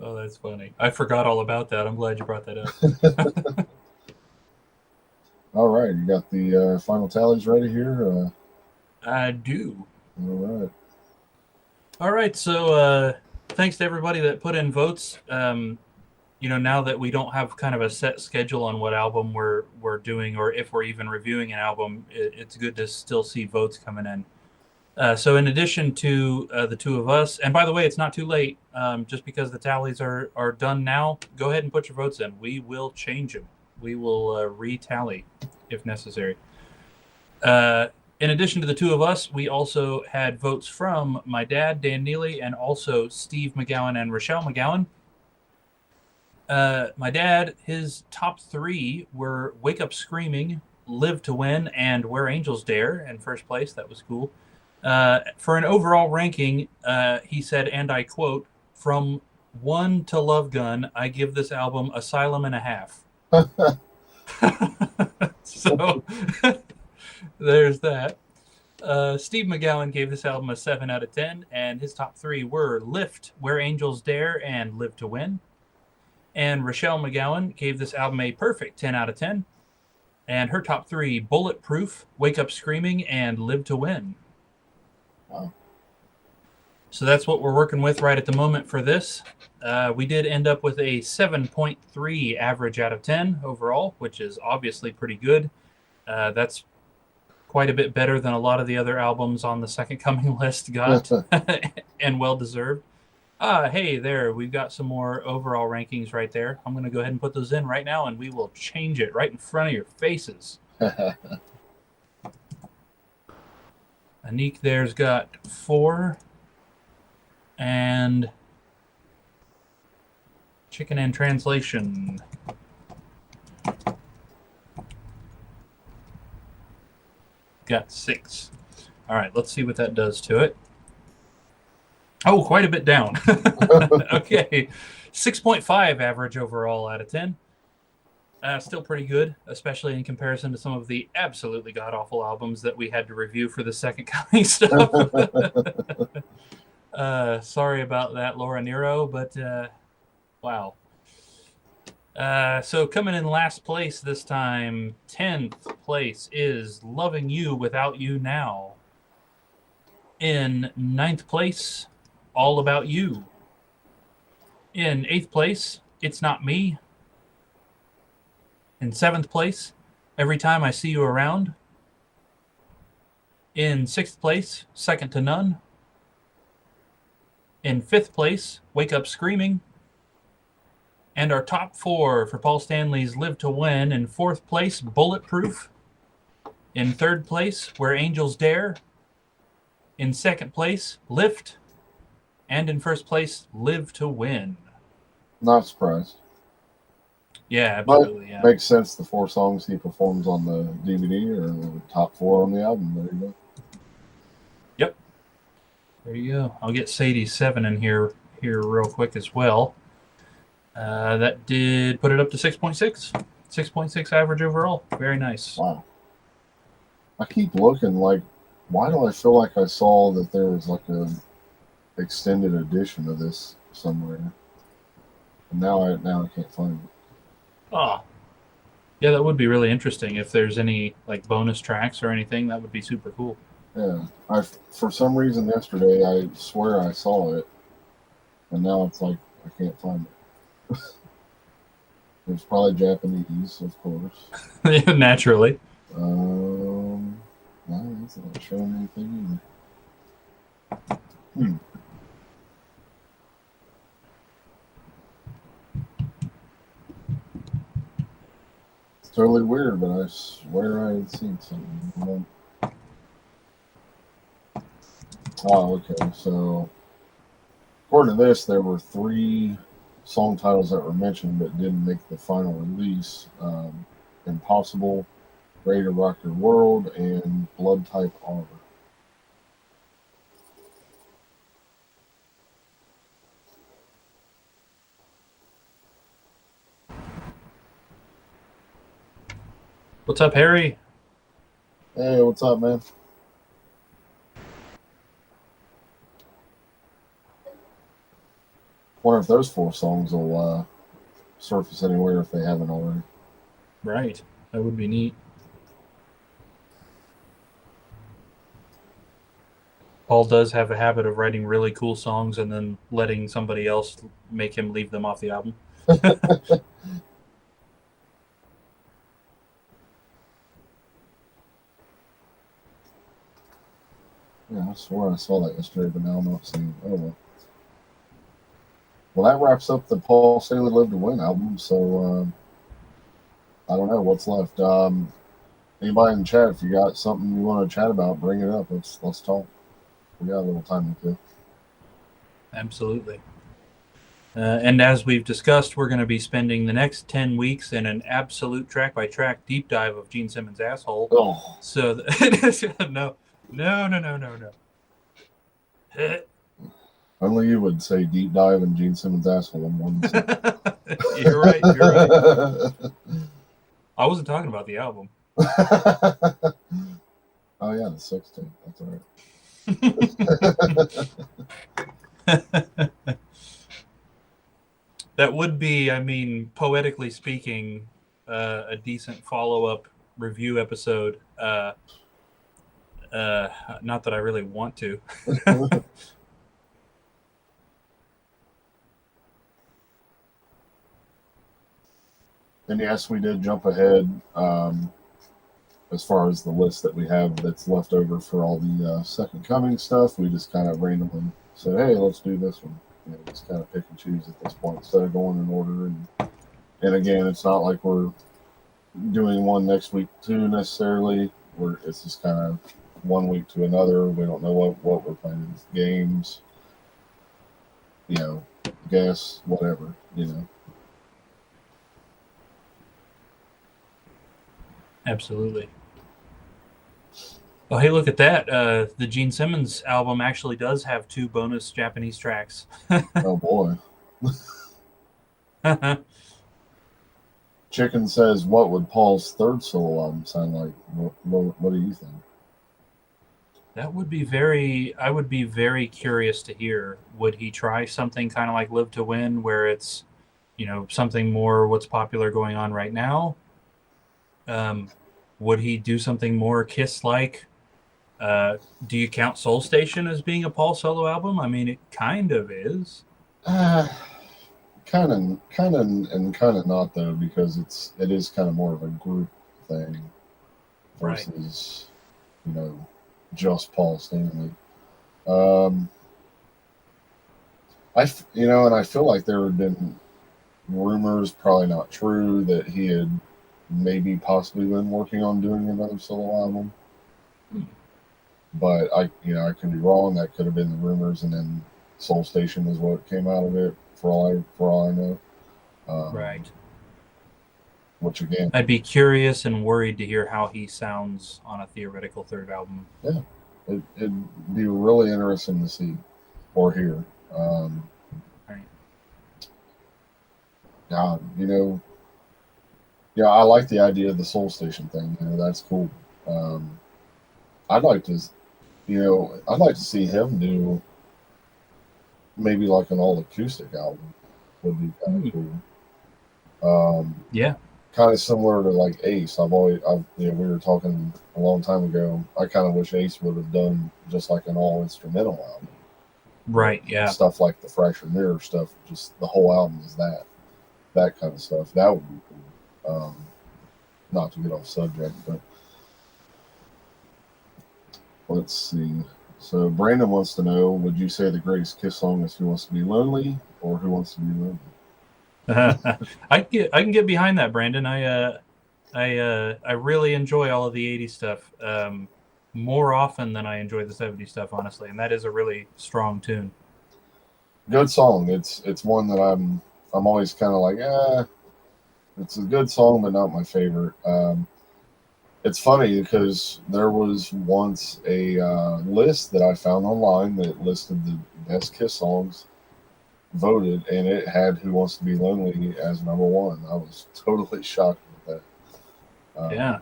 Oh, that's funny. I forgot all about that. I'm glad you brought that up. All right, you got the final tallies ready here. I do. All right. All right, so thanks to everybody that put in votes. Now that we don't have kind of a set schedule on what album we're doing, or if we're even reviewing an album, it's good to still see votes coming in. So in addition to the two of us, and by the way, it's not too late. Just because the tallies are done now, go ahead and put your votes in. We will change them. We will retally if necessary. In addition to the two of us, we also had votes from my dad, Dan Neely, and also Steve McGowan and Rochelle McGowan. My dad, his top three were Wake Up Screaming, Live to Win, and Where Angels Dare in first place. That was cool. For an overall ranking, he said, and I quote, "From 1 to Love Gun, I give this album Asylum and a half." So there's that. Steve McGowan gave this album a 7 out of 10, and his top three were Lift, Where Angels Dare, and Live to Win. And Rochelle McGowan gave this album a perfect 10 out of 10. And her top three, Bulletproof, Wake Up Screaming, and Live to Win. Wow. So that's what we're working with right at the moment for this. We did end up with a 7.3 average out of 10 overall, which is obviously pretty good. That's quite a bit better than a lot of the other albums on the Second Coming list got, and well-deserved. Hey, there, we've got some more overall rankings right there. I'm going to go ahead and put those in right now, and we will change it right in front of your faces. Anik there's got 4, and Chicken and Translation got 6. All right, let's see what that does to it. Oh, quite a bit down. Okay, 6.5 average overall out of 10. Still pretty good, especially in comparison to some of the absolutely god-awful albums that we had to review for the Second Coming stuff. Sorry about that, Laura Nero, but wow. So coming in last place this time, 10th place is Loving You Without You Now. In 9th place, All About You. In 8th place, It's Not Me. In 7th place, Every Time I See You Around. In 6th place, Second to None. In 5th place, Wake Up Screaming. And our top 4 for Paul Stanley's Live to Win. In 4th place, Bulletproof. In 3rd place, Where Angels Dare. In 2nd place, Lift. And in 1st place, Live to Win. Not surprised. Yeah, absolutely. But makes sense. The 4 songs he performs on the DVD are the top 4 on the album. There you go. Yep. There you go. I'll get Sadie's 7 in here real quick as well. That did put it up to 6.6. 6.6 average overall. Very nice. Wow. I keep looking like, why do I feel like I saw that there was like a extended edition of this somewhere? And now I can't find it. Oh. Yeah, that would be really interesting if there's any like bonus tracks or anything. That would be super cool. Yeah. For some reason yesterday I swear I saw it, and now it's like I can't find it. It's probably Japanese, of course. Naturally. No, it's not showing anything either. Totally weird, but I swear I had seen something. Oh, okay. So, according to this, there were 3 song titles that were mentioned but didn't make the final release. Impossible, Ready to Rock Your World, and Blood Type R. What's up, Harry? Hey, what's up, man? Wonder if those 4 songs will surface anywhere if they haven't already. Right. That would be neat. Paul does have a habit of writing really cool songs and then letting somebody else make him leave them off the album. Yeah, I swear I saw that yesterday, but now I'm not seeing it. Oh, well. Well, that wraps up the Paul Stanley Live to Win album, so I don't know what's left. Anybody in the chat, if you got something you want to chat about, bring it up. Let's talk. We got a little time to kill. Absolutely. And as we've discussed, we're going to be spending the next 10 weeks in an absolute track-by-track deep dive of Gene Simmons' Asshole. Oh. So, no. Only you would say deep dive in Gene Simmons' Asshole in one sentence. You're right. I wasn't talking about the album. Oh, yeah, the 16th. That's all right. That would be, I mean, poetically speaking, a decent follow-up review episode. Not that I really want to. And yes, we did jump ahead as far as the list that we have that's left over for all the Second Coming stuff. We just kind of randomly said, hey, let's do this one. You know, just kind of pick and choose at this point instead of going in order. And again, it's not like we're doing one next week too necessarily. It's just kind of one week to another. We don't know what we're playing. Games, you know, guess, whatever, you know. Absolutely. Oh, hey, look at that. The Gene Simmons album actually does have 2 bonus Japanese tracks. Oh, boy. Chicken says, what would Paul's 3rd solo album sound like? What do you think? That would be I would be very curious to hear. Would he try something kind of like Live to Win, where it's, you know, something more what's popular going on right now? Would he do something more Kiss-like? Do you count Soul Station as being a Paul solo album? I mean, it kind of is. Kind of, and kind of not though, because it is kind of more of a group thing versus, right, you know, just Paul Stanley. And I feel like there had been rumors, probably not true, that he had maybe possibly been working on doing another solo album. But I could be wrong. That could have been the rumors, and then Soul Station is what came out of it. For all I know. Right. Which again, I'd be curious and worried to hear how he sounds on a theoretical 3rd album. Yeah, it'd be really interesting to see or hear. Right. God, I like the idea of the Soul Station thing. That's cool. I'd like to see him do maybe like an all acoustic album. Would be kind of cool. Yeah. Kind of similar to like Ace. We were talking a long time ago. I kind of wish Ace would have done just like an all instrumental album. Right. Yeah. Stuff like the Fractured Mirror stuff. Just the whole album is that kind of stuff. That would be cool. Not to get off subject, but let's see. So Brandon wants to know: would you say the greatest Kiss song is "Who Wants to Be Lonely" or "Who Wants to Be Lonely"? I can get behind that, Brandon. I really enjoy all of the '80s stuff more often than I enjoy the '70s stuff, honestly, and that is a really strong tune. Good song. It's one that I'm always kind of like, it's a good song, but not my favorite. It's funny because there was once a list that I found online that listed the best Kiss songs voted, and it had "Who Wants to Be Lonely" as number one. I was totally shocked with that. Yeah,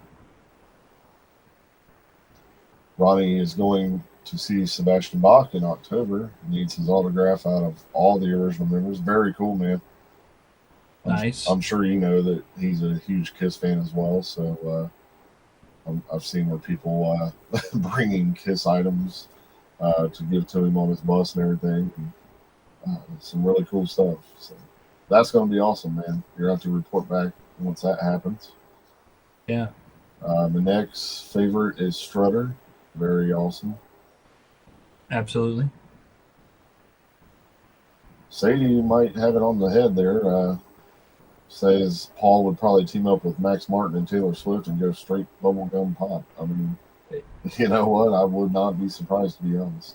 Ronnie is going to see Sebastian Bach in October. Needs his autograph out of all the original members. Very cool, man. nice. I'm sure you know that he's a huge Kiss fan as well. So I've seen where people bringing Kiss items to give to him on his bus and everything. And, some really cool stuff. So that's going to be awesome, man. You're going to have to report back once that happens. Yeah, The next favorite is Strutter. Very awesome. absolutely. Sadie might have it on the head there. Says Paul would probably team up with Max Martin and Taylor Swift and go straight bubblegum pop. I mean, you know what? I would not be surprised, to be honest.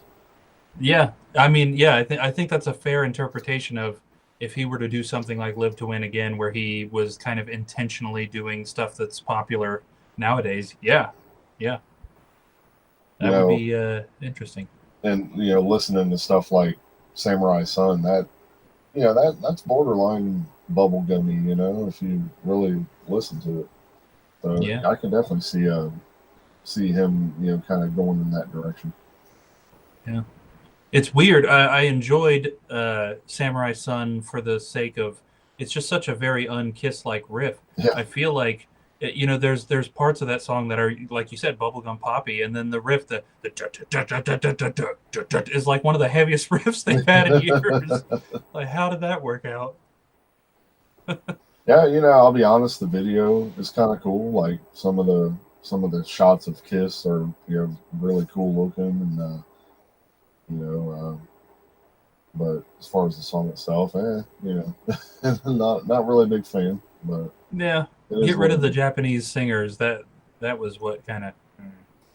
Yeah, I mean, yeah, I think that's a fair interpretation of if he were to do something like Live to Win again, where he was kind of intentionally doing stuff that's popular nowadays. Yeah, yeah, You that would know, be interesting. and listening to stuff like Samurai Sun, that's borderline bubblegummy. If you really listen to it. So Yeah. I can definitely see him, kind of going in that direction. Yeah. It's weird. I enjoyed Samurai Sun for the sake of it's just such a very unkiss like riff. Yeah, I feel like there's parts of that song that are like you said bubblegum poppy, and then the riff the is like one of the heaviest riffs they've had in years. Like how did that work out? yeah. I'll be honest. The video is kind of cool. Like some of the shots of Kiss are really cool looking, and you know. But as far as the song itself, not really a big fan. But Yeah, it is get rid what of the it Japanese singers. That was what kind of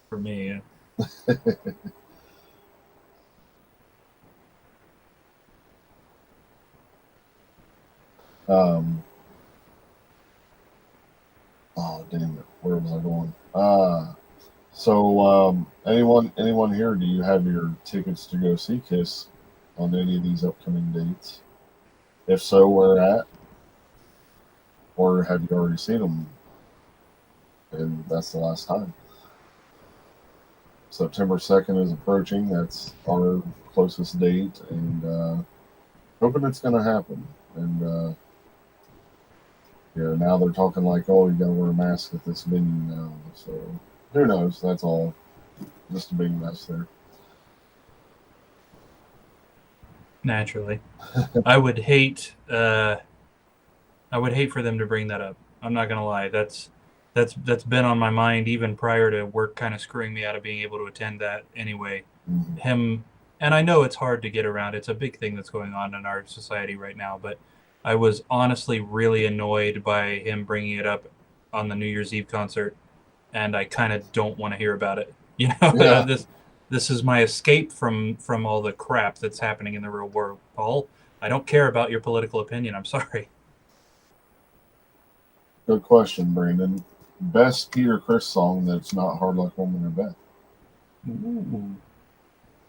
for me. is. um, oh damn it! Where was I going? So anyone here? Do you have your tickets to go see Kiss on any of these upcoming dates? If so, where at? Or have you already seen them? And that's the last time. September 2nd is approaching. That's our closest date, and hoping it's going to happen. And now they're talking like, oh, you got to wear a mask at this venue now. So who knows? That's all just a big mess there. Naturally, I would hate. I would hate for them to bring that up. I'm not gonna lie. That's been on my mind even prior to work kind of screwing me out of being able to attend that anyway. Mm-hmm. Him and I know it's hard to get around. It's a big thing that's going on in our society right now, but I was honestly really annoyed by him bringing it up on the New Year's Eve concert, and I kind of don't want to hear about it. Yeah, This is my escape from all the crap that's happening in the real world, Paul. I don't care about your political opinion. I'm sorry. good question, Brandon. Best Peter Chris song that's not Hard Luck Woman or Beth? Ooh.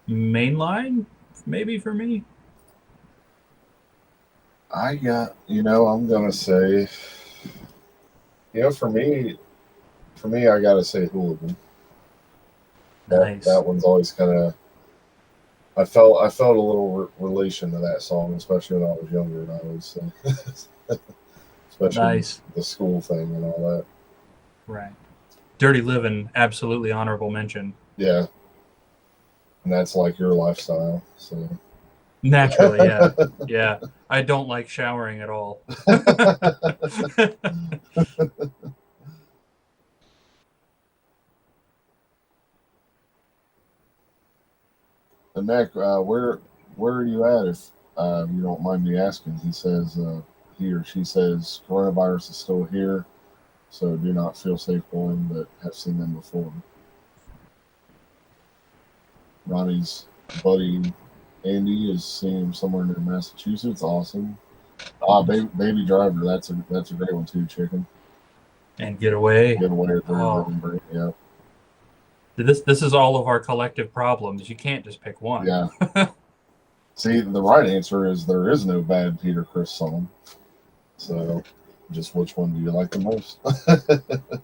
Mainline, maybe for me. I'm gonna say, for me, I gotta say Hooligan. That Nice, one's always kind of. I felt a little relation to that song, especially when I was younger, and I was, especially nice. the school thing and all that. Right. Dirty Living, absolutely honorable mention. Yeah, and that's like your lifestyle. So Naturally, yeah, yeah. I don't like showering at all. And Mac, where are you at? If you don't mind me asking, he says he or she says coronavirus is still here. so do not feel safe going, but have seen them before. Ronnie's buddy Andy is seeing him somewhere near Massachusetts. Awesome. Baby Driver. That's a great one too. Chicken. And Get Away. Get Away. Oh. Yeah. This is all of our collective problems. You can't just pick one. Yeah. See, the right answer is there is no bad Peter Criss song. So, just which one do you like the most?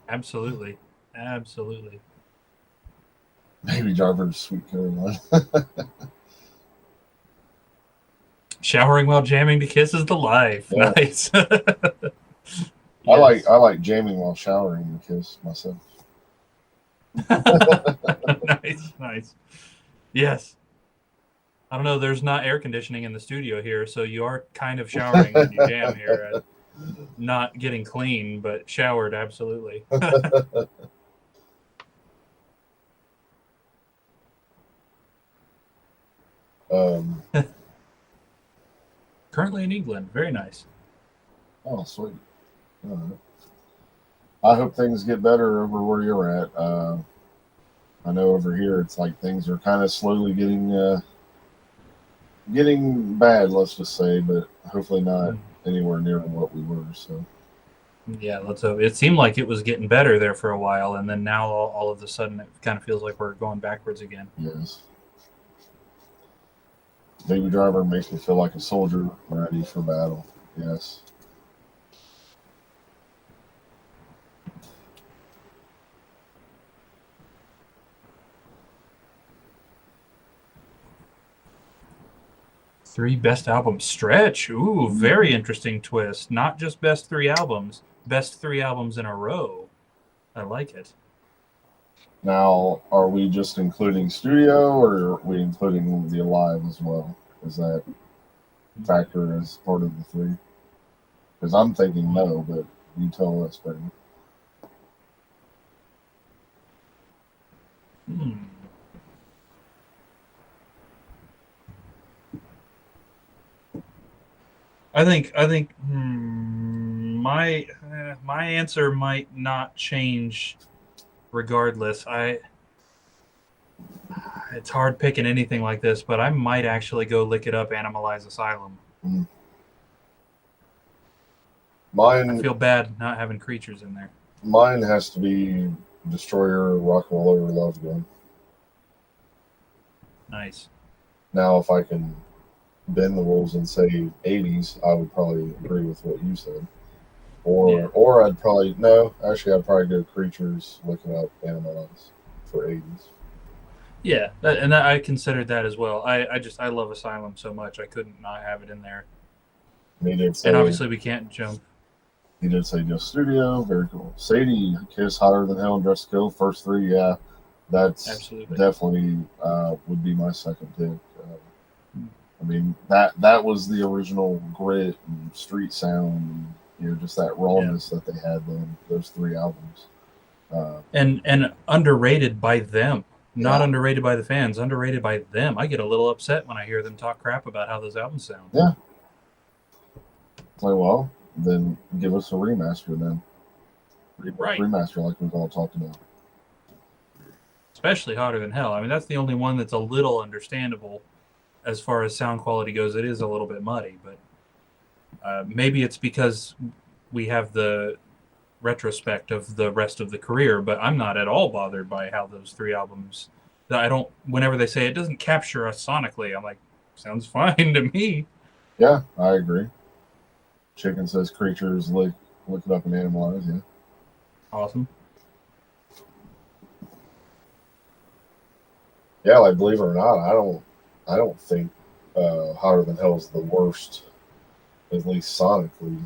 Absolutely. Absolutely. Baby Driver's Sweet Caroline. Showering while jamming to Kiss is the life. Yeah. Nice. Yes. I like jamming while showering to Kiss myself. Nice. Yes. I don't know. There's not air conditioning in the studio here, so you are kind of showering when you jam here. Not getting clean, but showered, absolutely. Currently in England. Very nice. Oh, sweet. All right. I hope things get better over where you're at. I know over here it's like things are kind of slowly getting bad, let's just say, but hopefully not anywhere near what we were. So yeah, let's hope. It seemed like it was getting better there for a while, and then now all of a sudden it kind of feels like we're going backwards again. Yes. Baby Driver makes me feel like a soldier ready for battle. Yes. Three best albums stretch. Ooh, very interesting twist. Not just best three albums, best three albums in a row. I like it. Now, are we just including studio, or are we including the live as well? Is that factor as part of the three? Because I'm thinking no, but you tell us, baby. I think my answer might not change regardless. It's hard picking anything like this, but I might actually go Lick It Up, Animalize Asylum. Mine. I feel bad not having Creatures in there. Mine has to be Destroyer, Rock and Roll Over Love Gun. Nice. Now, if I can bend the rules and say 80s, I would probably agree with what you said. Or I'd probably I'd probably go Creatures, Lick It Up, Animalize for 80s. Yeah, and I considered that as well. I love Asylum so much I couldn't not have it in there. And obviously we can't jump. He did say just studio, very cool. Sadie, Kiss, Hotter Than Hell, and Dress to Kill, first three, yeah, that's absolutely definitely would be my second pick. I mean that was the original grit and street sound, and, just that rawness that they had in those three albums. And underrated by them. Not underrated by the fans, underrated by them. I get a little upset when I hear them talk crap about how those albums sound. Yeah. It's like, well, then give us a remaster then. Right. Remaster like we've all talked about. Especially Hotter Than Hell. I mean, that's the only one that's a little understandable as far as sound quality goes. It is a little bit muddy, but maybe it's because we have the retrospect of the rest of the career, but I'm not at all bothered by how those three albums, whenever they say it doesn't capture us sonically, I'm like, sounds fine to me. Yeah, I agree. Chicken says Creatures, Lick It Up, and Animalize. Yeah. Awesome. Yeah, like, believe it or not, I don't think Hotter Than Hell is the worst, at least sonically.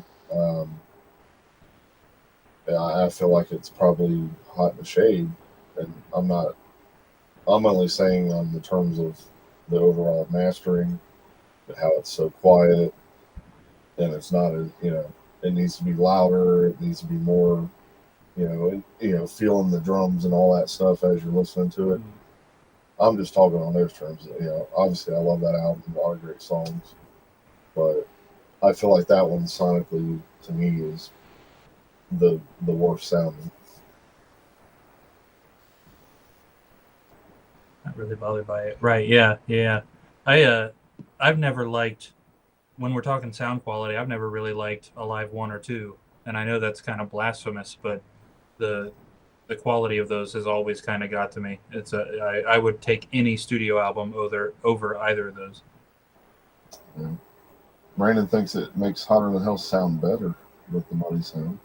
I feel like it's probably Hot in the Shade, and I'm only saying on the terms of the overall mastering and how it's so quiet, and it's not it needs to be louder, it needs to be more, feeling the drums and all that stuff as you're listening to it. I'm just talking on those terms. Obviously I love that album, a lot of great songs, but I feel like that one sonically to me is the worst sounding. Not really bothered by it. Right, yeah. I've never liked, when we're talking sound quality, I've never really liked Alive 1 or 2. And I know that's kind of blasphemous, but the quality of those has always kind of got to me. I would take any studio album over either of those. Yeah. Brandon thinks it makes Hotter Than Hell sound better with the muddy sound.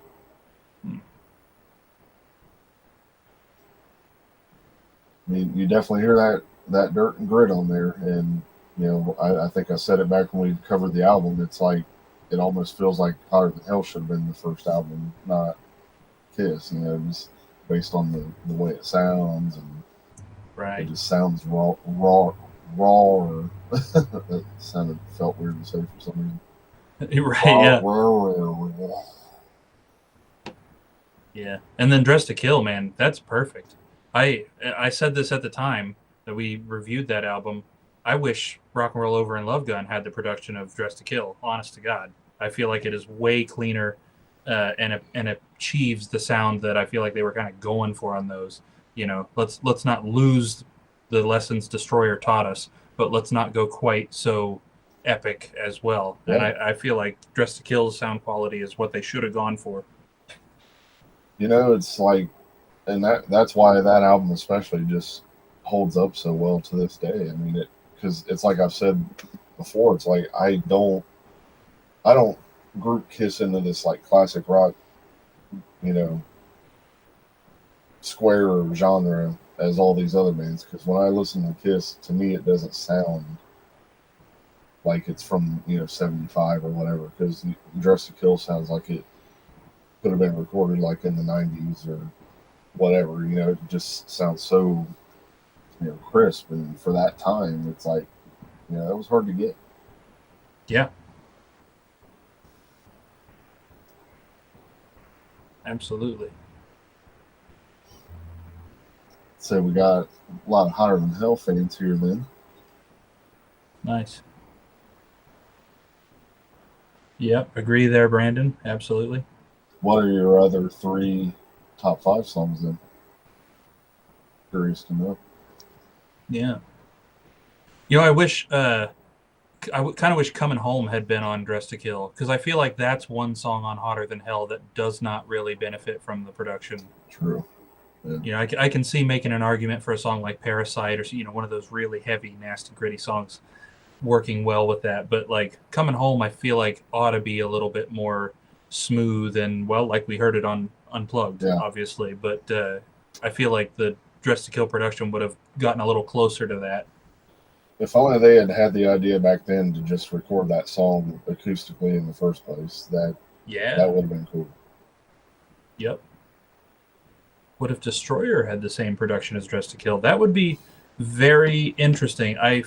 I mean, you definitely hear that dirt and grit on there, and you know, I think I said it back when we covered the album. It's like it almost feels like Hotter Than Hell should have been the first album, not Kiss. You know, just based on the way it sounds, and it just sounds raw. Or that felt weird to say for some reason. Right, yeah. Yeah, and then Dress to Kill, man, that's perfect. I said this at the time that we reviewed that album. I wish Rock and Roll Over and Love Gun had the production of Dress to Kill. Honest to God, I feel like it is way cleaner, and achieves the sound that I feel like they were kind of going for on those. You know, let's not lose the lessons Destroyer taught us, but let's not go quite so epic as well. Yeah. And I feel like Dress to Kill's sound quality is what they should have gone for. You know, it's like, and that's why that album especially just holds up so well to this day. I mean, because it's like I've said before, it's like I don't group Kiss into this like classic rock, you know, square or genre as all these other bands. Because when I listen to Kiss, to me it doesn't sound like it's from, you know, 75 or whatever. Because Dress to Kill sounds like it could have been recorded like in the 90s or whatever. You know, it just sounds so, you know, crisp, and for that time it's like, you know, that was hard to get. Yeah, absolutely. So we got a lot of Hotter Than Hell fans here then. Nice. Yep, agree there, Brandon. Absolutely. What are your other 3 top 5 songs then? Curious to know. Yeah. You know, I wish, kind of wish Coming Home had been on Dress to Kill, because I feel like that's one song on Hotter Than Hell that does not really benefit from the production. True. Yeah. You know, I can see making an argument for a song like Parasite, or, you know, one of those really heavy, nasty, gritty songs working well with that. But like Coming Home, I feel like ought to be a little bit more smooth and, well, like we heard it on Unplugged, obviously. But I feel like the Dress to Kill production would have gotten a little closer to that. If only they had the idea back then to just record that song acoustically in the first place, that would have been cool. Yep. What if Destroyer had the same production as Dress to Kill? That would be very interesting. I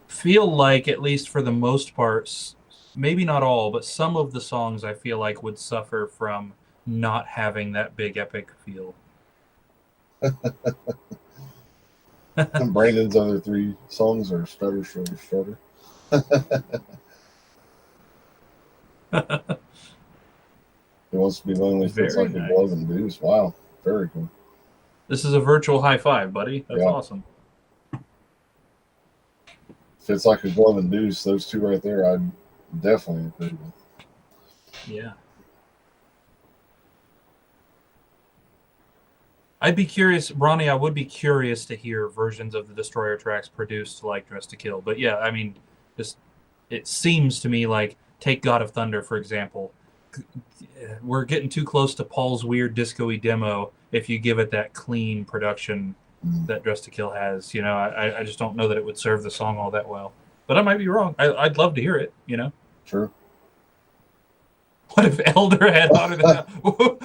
feel like, at least for the most part, maybe not all, but some of the songs I feel like would suffer from not having that big epic feel. Brandon's other 3 songs are Stutter, Shudder, Shudder. He Wants to Be Lonely, Fits Like a Glove and Deuce. Wow, very cool. This is a virtual high five, buddy. That's awesome. Fits Like a Glove and Deuce, those 2 right there, I'd definitely agree with. Yeah. I'd be curious, Ronnie, I would be curious to hear versions of the Destroyer tracks produced like Dress to Kill. But yeah, I mean, just it seems to me like, take God of Thunder, for example. We're getting too close to Paul's weird disco-y demo if you give it that clean production that Dress to Kill has. You know, I just don't know that it would serve the song all that well. But I might be wrong. I'd love to hear it, you know? True. What if Elder had Hotter Than Hell?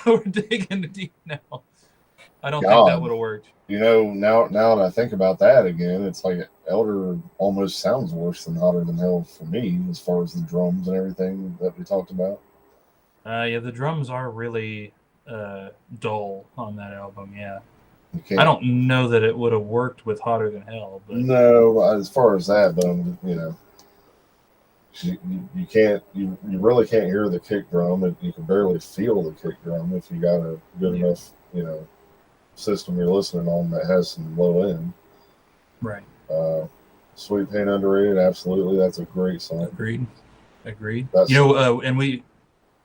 We're digging deep now. I don't think that would have worked. You know, now that I think about that again, it's like Elder almost sounds worse than Hotter Than Hell for me, as far as the drums and everything that we talked about. Yeah, the drums are really dull on that album, yeah. I don't know that it would have worked with Hotter Than Hell. But no, as far as that, but you know, You can't, you really can't hear the kick drum, and you can barely feel the kick drum if you got a good enough, system you're listening on that has some low end. Right. Sweet Pain underrated, absolutely. That's a great song. Agreed. That's, and we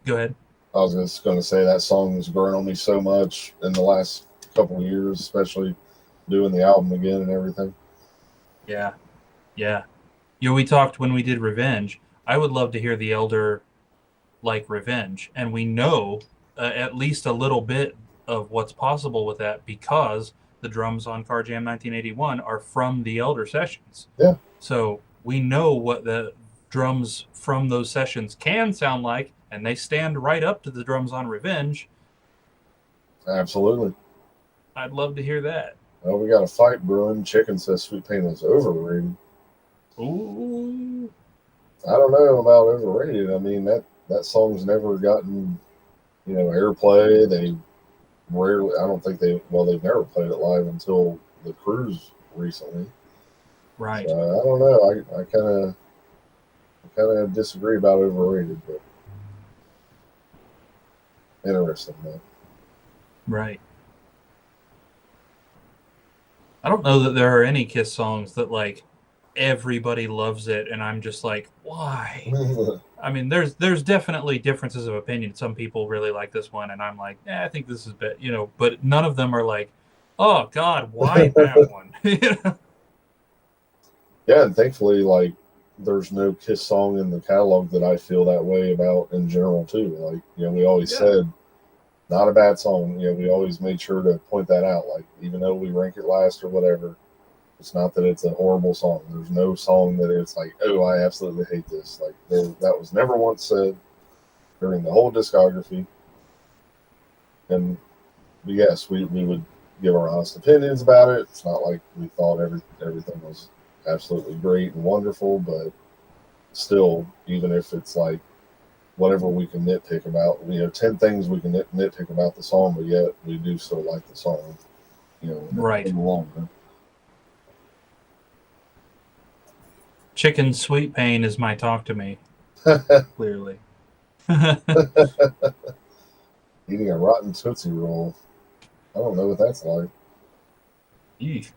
go ahead. I was just going to say that song has grown on me so much in the last couple of years, especially doing the album again and everything. Yeah. We talked when we did Revenge. I would love to hear the Elder like Revenge, and we know at least a little bit of what's possible with that because the drums on Car Jam 1981 are from the Elder sessions. Yeah. So we know what the drums from those sessions can sound like, and they stand right up to the drums on Revenge. Absolutely. I'd love to hear that. Well, we got a fight brewing. Chicken says Sweet Pain is overrated. Ooh. I don't know about overrated. I mean, that song's never gotten, airplay. They rarely, I don't think they've never played it live until the cruise recently. Right. So, I don't know. I kind of disagree about overrated, but interesting though. Right. I don't know that there are any Kiss songs that like everybody loves it, and I'm just like, why? I mean, there's definitely differences of opinion. Some people really like this one, and I'm like, I think this is bit, but none of them are like, oh God, why that one? Yeah, and thankfully, like, there's no Kiss song in the catalog that I feel that way about in general too. Like, we always said, not a bad song. We always made sure to point that out. Like, even though we rank it last or whatever, it's not that it's a horrible song. There's no song that it's like, oh, I absolutely hate this. Like, that was never once said during the whole discography. And yes, we would give our honest opinions about it. It's not like we thought everything was absolutely great and wonderful, but still, even if it's like whatever we can nitpick about, 10 things we can nitpick about the song, but yet we do still like the song, right. in the long run. Chicken Sweet Pain is my talk to me. Clearly. Eating a rotten Tootsie Roll. I don't know what that's like. Eesh.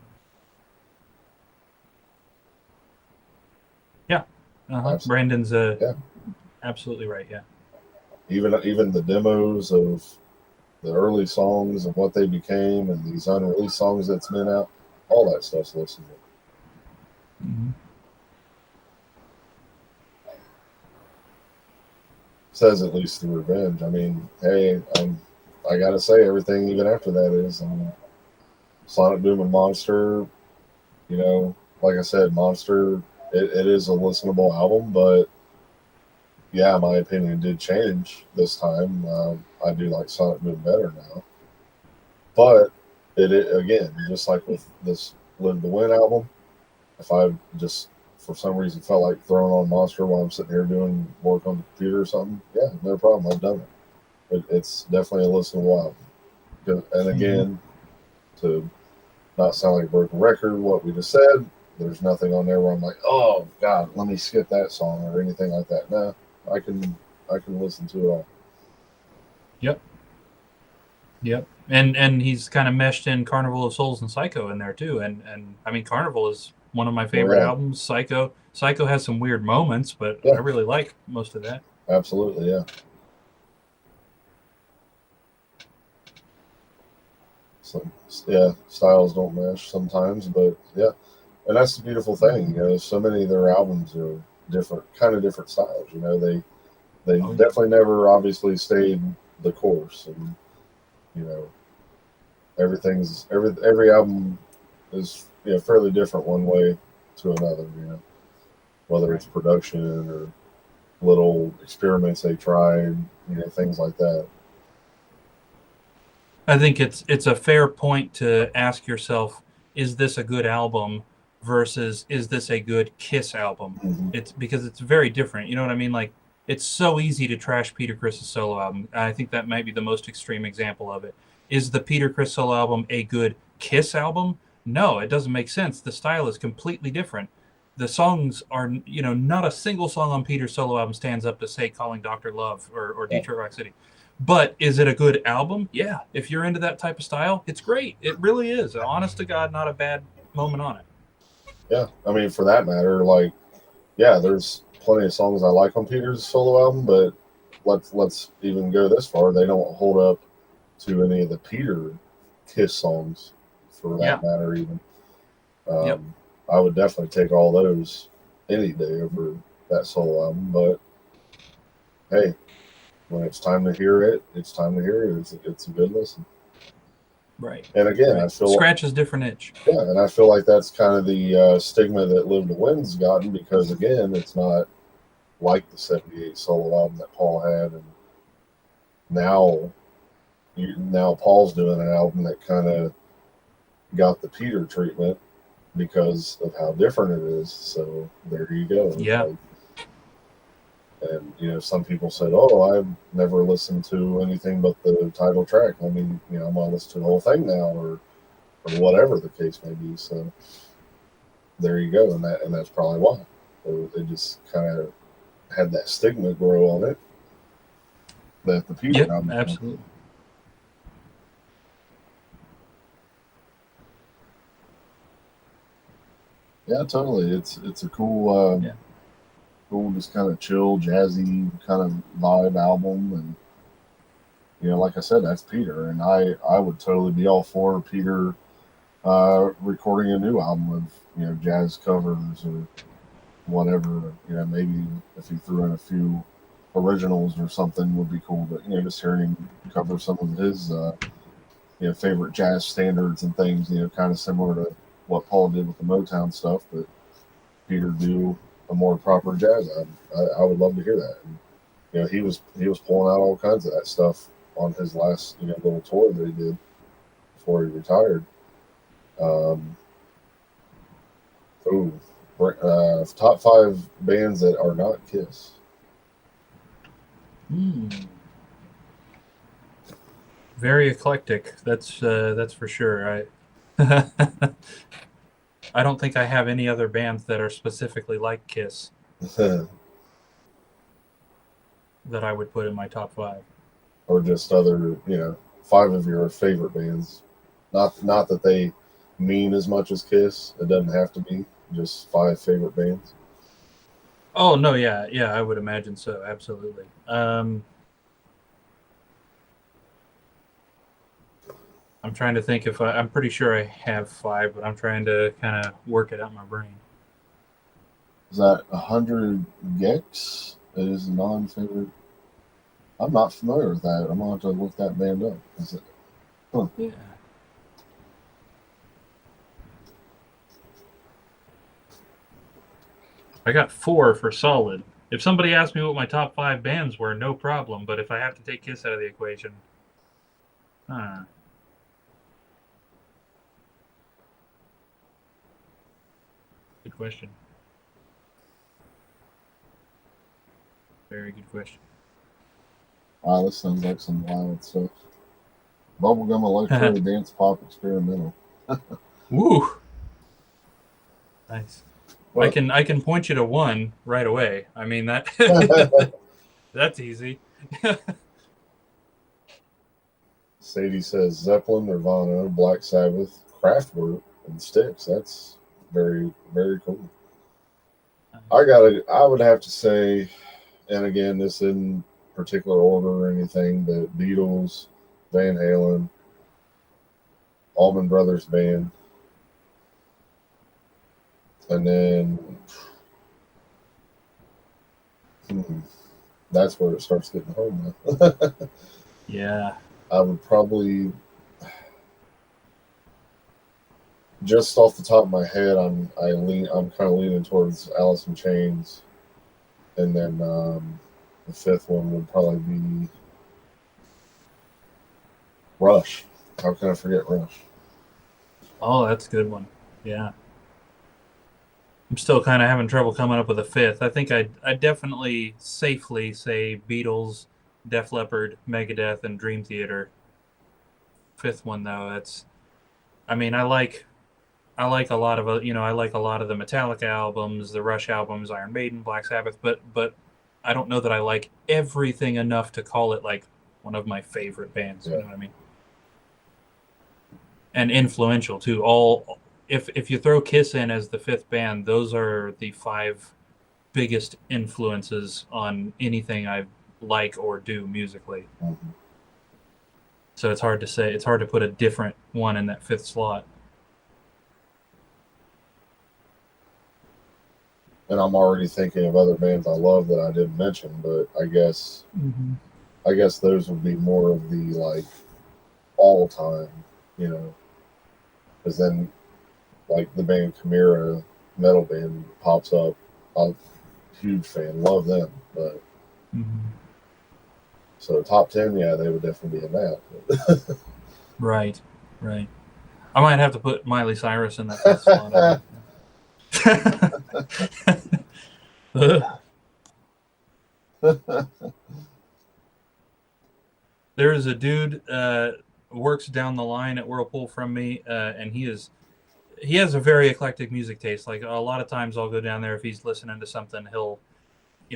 Yeah. Brandon's absolutely right. Yeah. Even the demos of the early songs and what they became, and these unreleased songs that's been out, all that stuff's listenable. Mm-hmm. Says at least the Revenge. I mean, hey, I gotta say everything even after that is Sonic Boom and Monster. Like I said, Monster. It is a listenable album, but yeah, my opinion did change this time. I do like Sonic Boom better now, but it again, just like with this Live to Win album, if I just for some reason felt like throwing on Monster while I'm sitting here doing work on the computer or something, yeah, no problem. I've done it. It's definitely a listenable album. And again, to not sound like a broken record, what we just said, there's nothing on there where I'm like, oh God, let me skip that song or anything like that. No, I can listen to it all. Yep. And he's kind of meshed in Carnival of Souls and Psycho in there too. And I mean, Carnival is one of my favorite albums. Psycho has some weird moments, but I really like most of that. Absolutely, yeah. So, yeah, styles don't mesh sometimes, but yeah. And that's the beautiful thing, so many of their albums are different styles. They definitely never obviously stayed the course, and every album is fairly different one way to another. Whether it's production or little experiments they tried, things like that. I think it's a fair point to ask yourself: is this a good album? Versus, is this a good Kiss album? Mm-hmm. It's because it's very different. You know what I mean? Like, it's so easy to trash Peter Criss' solo album. I think that might be the most extreme example of it. Is the Peter Criss solo album a good Kiss album? No, it doesn't make sense. The style is completely different. the songs are, not a single song on Peter's solo album stands up to, say, Calling Dr. Love or Yeah. Detroit Rock City. But is it a good album? Yeah. If you're into that type of style, it's great. It really is. Honest to God, not a bad moment on it. Yeah, I mean, for that matter, like, yeah, there's plenty of songs I like on Peter's solo album, but let's even go this far. They don't hold up to any of the Peter Kiss songs, for that matter. Even Yep. I would definitely take all those any day over that solo album. But hey, when it's time to hear it, it's time to hear it. It's a good listen. Right. And again, Right. I feel Scratches different itch. yeah, and I feel like that's kind of the stigma that Live to Win's gotten, because again, it's not like the '78 solo album that Paul had, and now Paul's doing an album that kind of got the Peter treatment because of how different it is. So there you go. Yeah. Like, and some people said, "Oh, I've never listened to anything but the title track. I mean, I'm gonna listen to the whole thing now," or whatever the case may be. So there you go, and that's probably why they just kind of had that stigma grow on it that the Peter album. Absolutely. Yeah, totally. It's a cool, cool, just kind of chill, jazzy kind of vibe album, and like I said, that's Peter, and I would totally be all for Peter recording a new album of jazz covers or whatever. Maybe if he threw in a few originals or something would be cool. But just hearing him cover some of his favorite jazz standards and things, kind of similar to what Paul did with the Motown stuff, but Peter do a more proper jazz album. I would love to hear that. And, he was pulling out all kinds of that stuff on his last little tour that he did before he retired. Top 5 bands that are not Kiss. Very eclectic. That's for sure. I don't think I have any other bands that are specifically like Kiss that I would put in my top 5. Or just other, 5 of your favorite bands. Not that they mean as much as Kiss. It doesn't have to be. Just 5 favorite bands. Oh no, yeah, I would imagine so. Absolutely. I'm trying to think if I'm pretty sure I have 5, but I'm trying to kind of work it out in my brain. Is that 100 Gex? It is a non-favorite. I'm not familiar with that. I'm gonna have to look that band up. Is it? Huh. Yeah. I got 4 for solid. If somebody asked me what my top 5 bands were, no problem. But if I have to take Kiss out of the equation, good question. Very good question. Wow, this sounds like some wild stuff. Bubblegum electro dance pop experimental. Woo! Nice. What? I can point you to one right away. I mean that that's easy. Sadie says Zeppelin, Nirvana, Black Sabbath, Kraftwerk, and Styx. That's very, very cool. I would have to say, and again, this in particular order or anything, but Beatles, Van Halen, Allman Brothers Band, and then that's where it starts getting home now. Yeah. I would probably, just off the top of my head, I'm kind of leaning towards Alice in Chains, and then the 5th one would probably be Rush. How can I forget Rush? Oh, that's a good one. Yeah. I'm still kind of having trouble coming up with a 5th. I think I'd definitely safely say Beatles, Def Leppard, Megadeth, and Dream Theater. 5th one though, I like I like a lot of I like a lot of the Metallica albums, the Rush albums, Iron Maiden, Black Sabbath, but I don't know that I like everything enough to call it like one of my favorite bands. Yeah. You know what I mean? And influential too. All if you throw Kiss in as the fifth band, those are the five biggest influences on anything I like or do musically. Mm-hmm. So it's hard to say. It's hard to put a different one in that fifth slot. And I'm already thinking of other bands I love that I didn't mention, but I guess those would be more of the like all time, you know, because then like the band Chimera, metal band, pops up. I'm a huge fan, love them, but so top 10, yeah, they would definitely be in that. Right, right. I might have to put Miley Cyrus in that fifth slot. There is a dude works down the line at Whirlpool from me, and he has a very eclectic music taste. Like a lot of times, I'll go down there if he's listening to something. He'll,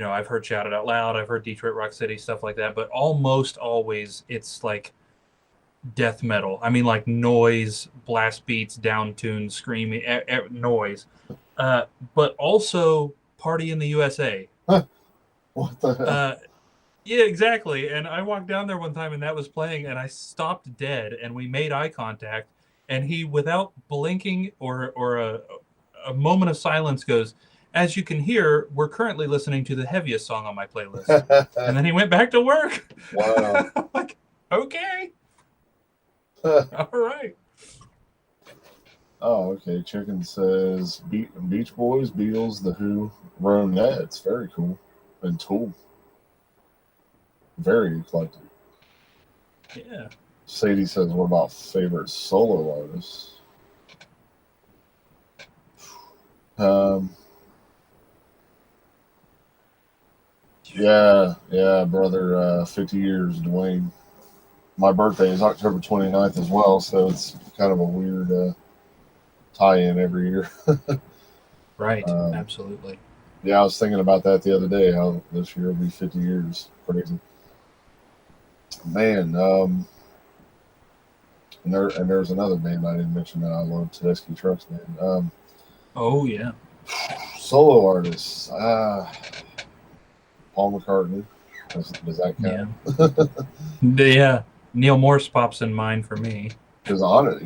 I've heard Shout It Out Loud, I've heard Detroit Rock City, stuff like that. But almost always, it's like death metal. I mean, like noise, blast beats, down tunes, screaming, noise. But also Party in the USA. What the hell? Yeah, exactly. And I walked down there one time and that was playing, and I stopped dead, and we made eye contact, and he, without blinking or a moment of silence, goes, "As you can hear, we're currently listening to the heaviest song on my playlist." And then he went back to work. Wow. I'm like, okay. All right. Oh, okay. Chicken says Beach Boys, Beatles, The Who, Ronettes. Very cool. And Tool. Very eclectic. Yeah. Sadie says, what about favorite solo artists? Yeah, brother, 50 years, Dwayne. My birthday is October 29th as well, so it's kind of a weird tie-in every year. Right. Absolutely. Yeah, I was thinking about that the other day, how this year will be 50 years. Crazy. Man, and there's another band I didn't mention that I love, Tedeschi Trucks, man. Oh, yeah. Solo artists. Paul McCartney. Does that count? Yeah. Neil Morse pops in mind for me. Because on it,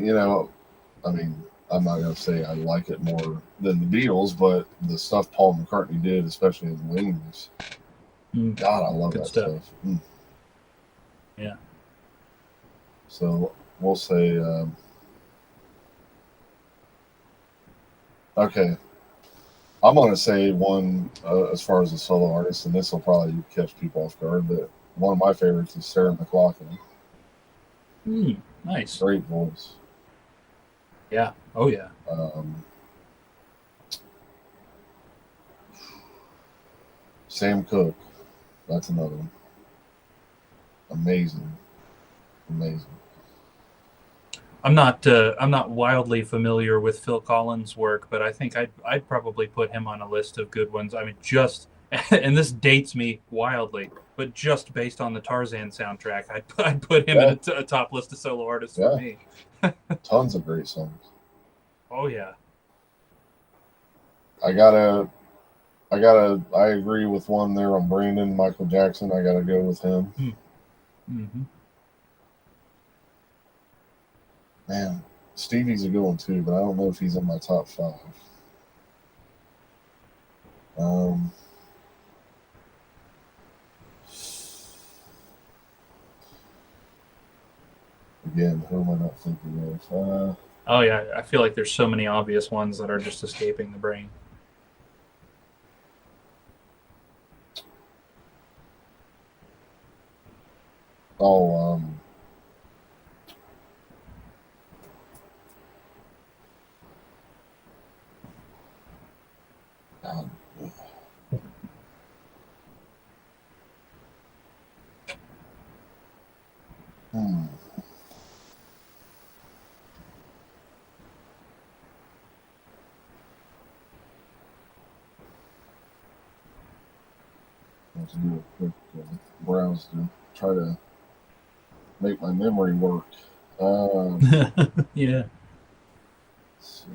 I mean, I'm not gonna say I like it more than the Beatles, but the stuff Paul McCartney did, especially in Wings, God, I love that stuff. Yeah. So we'll say, okay, I'm gonna say one as far as a solo artist, and this will probably catch people off guard, but one of my favorites is Sarah Mclaughlin. Nice. Great voice. Yeah. Oh, yeah. Sam Cooke. That's another one. Amazing. I'm not wildly familiar with Phil Collins' work, but I think I'd probably put him on a list of good ones. I mean, just and this dates me wildly, but just based on the Tarzan soundtrack, I'd put him in a top list of solo artists for me. Tons of great songs. Oh yeah. I agree with one there on Brandon, Michael Jackson. I gotta go with him. Man, Stevie's a good one too, but I don't know if he's in my top 5. Again, who am I not thinking of? Oh yeah, I feel like there's so many obvious ones that are just escaping the brain. Oh, God. have to do a quick browse to try to make my memory work. Yeah. Let's see.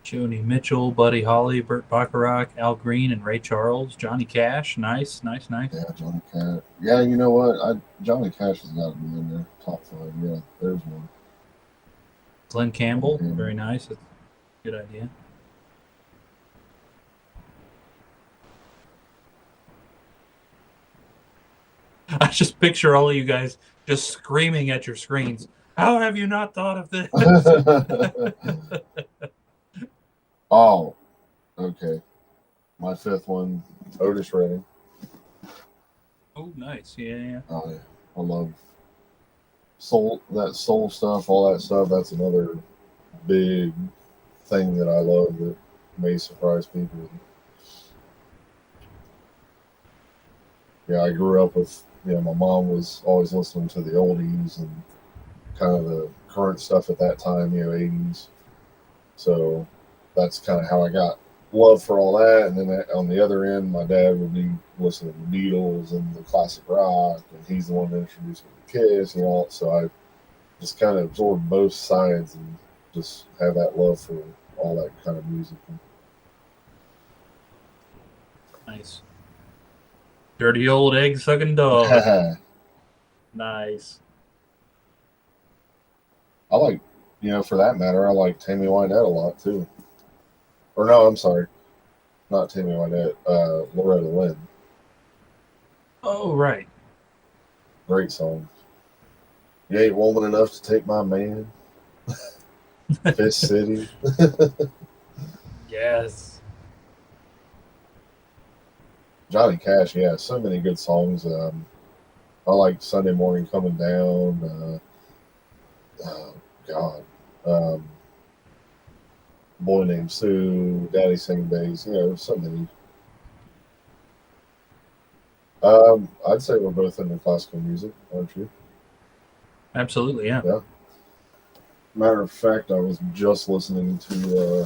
Joni Mitchell, Buddy Holly, Burt Bacharach, Al Green, and Ray Charles. Johnny Cash. Nice. Yeah, Johnny Cash. Yeah, you know what? Johnny Cash has got to be in there. Top 5. Yeah, there's one. Glenn Campbell. Okay. Very nice. That's a good idea. I just picture all of you guys just screaming at your screens. How have you not thought of this? Oh, okay. My 5th one, Otis Redding. Oh, nice. Yeah. Oh, yeah. I love soul stuff, all that stuff. That's another big thing that I love that may surprise people. Yeah, I grew up with, my mom was always listening to the oldies and kind of the current stuff at that time, 80s. So that's kind of how I got love for all that. And then on the other end, my dad would be listening to the Beatles and the classic rock, and he's the one that introduced me to Kiss, so I just kind of absorbed both sides and just have that love for all that kind of music. Nice. Dirty old egg sucking dog. Nice. I like, for that matter, I like Tammy Wynette a lot too. Or no, I'm sorry, not Tammy Wynette, Loretta Lynn. Oh, right. Great song. You ain't woman enough to take my man. Fist City. Yes. Johnny Cash, yeah, so many good songs. I like Sunday Morning Coming Down. God. Boy Named Sue, Daddy Sing Bass, so many. I'd say we're both into classical music, aren't you? Absolutely, yeah. Matter of fact, I was just listening to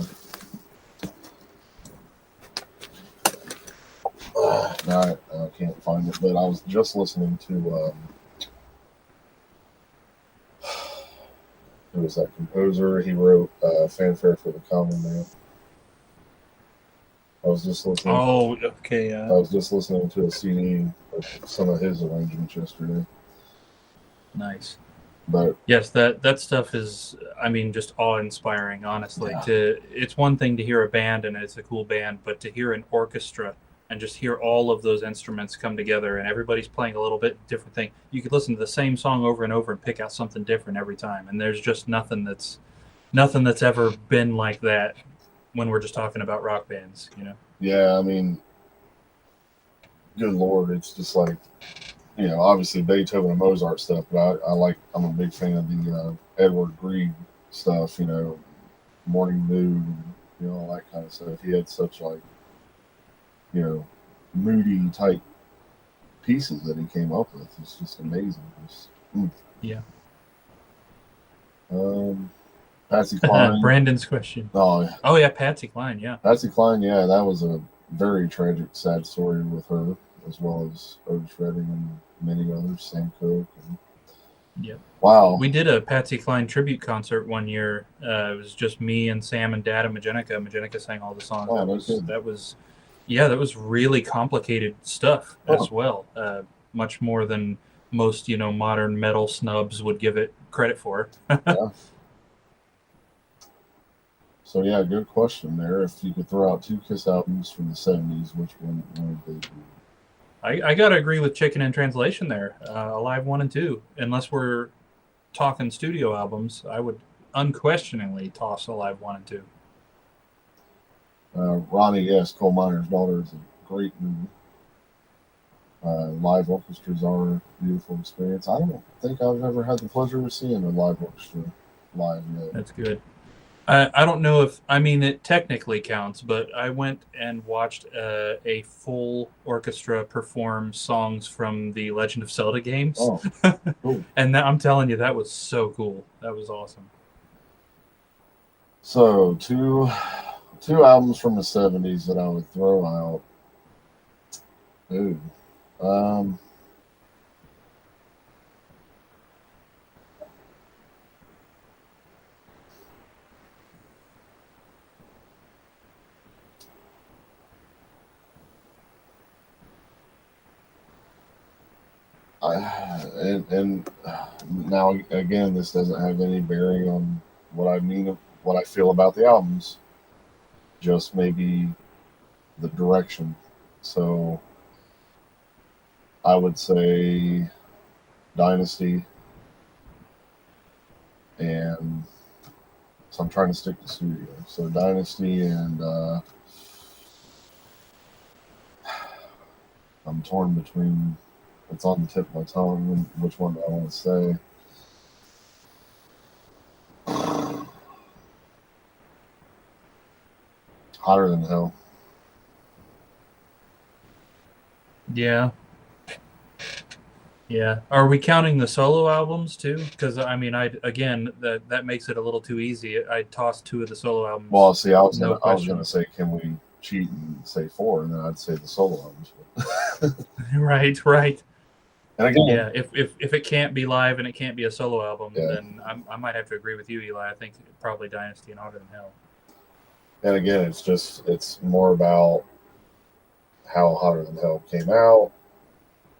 I can't find it, but I was just listening to who was that composer? He wrote Fanfare for the Common Man. I was just listening. Oh, okay. I was just listening to a CD of some of his arrangements yesterday. Nice. But yes, that stuff is, just awe-inspiring, honestly. Yeah. It's one thing to hear a band, and it's a cool band, but to hear an orchestra and just hear all of those instruments come together and everybody's playing a little bit different thing. You could listen to the same song over and over and pick out something different every time. And there's just nothing that's ever been like that when we're just talking about rock bands, Yeah, good Lord, it's just like, obviously Beethoven and Mozart stuff, but I'm a big fan of the Edward Grieg stuff, Morning Moon, all that kind of stuff. He had such moody type pieces that he came up with. It's just amazing. Yeah. Patsy Cline. Brandon's question. Oh yeah, Patsy Cline. Yeah. Patsy Cline. Yeah, that was a very tragic, sad story with her, as well as Otis Redding and many others. Sam Cooke. Yep. Wow. We did a Patsy Cline tribute concert one year. It was just me and Sam and Dad and Majenica. Majenica sang all the songs. That was really complicated stuff as well. Much more than most, modern metal snubs would give it credit for. Yeah. So yeah, good question there. If you could throw out 2 Kiss albums from the 70s, which one would they be? I gotta agree with Chicken in Translation there. Alive 1 and 2. Unless we're talking studio albums, I would unquestioningly toss Alive 1 and 2. Ronnie, yes, Coal Miner's Daughter is a great movie. Live orchestras are a beautiful experience. I don't think I've ever had the pleasure of seeing a live orchestra live yet. That's good. I don't know if, I mean, it technically counts, but I went and watched a full orchestra perform songs from the Legend of Zelda games. Oh, cool. And I'm telling you, that was so cool. That was awesome. So, two albums from the 70s that I would throw out. Ooh. And now again, this doesn't have any bearing on what I mean, what I feel about the albums. Just maybe the direction. So I would say Dynasty, and so I'm trying to stick to studio. So Dynasty and I'm torn between. It's on the tip of my tongue. Which one do I want to say? Hotter Than Hell. Yeah. Yeah. Are we counting the solo albums too? Because I mean, that makes it a little too easy. I tossed two of the solo albums. Well, see, I was No gonna say, can we cheat and say 4, and then I'd say the solo albums. Right. And again, yeah, if it can't be live and it can't be a solo album, yeah. then I might have to agree with you, Eli. I think probably Dynasty and Hotter Than Hell. And again, it's more about how Hotter Than Hell came out.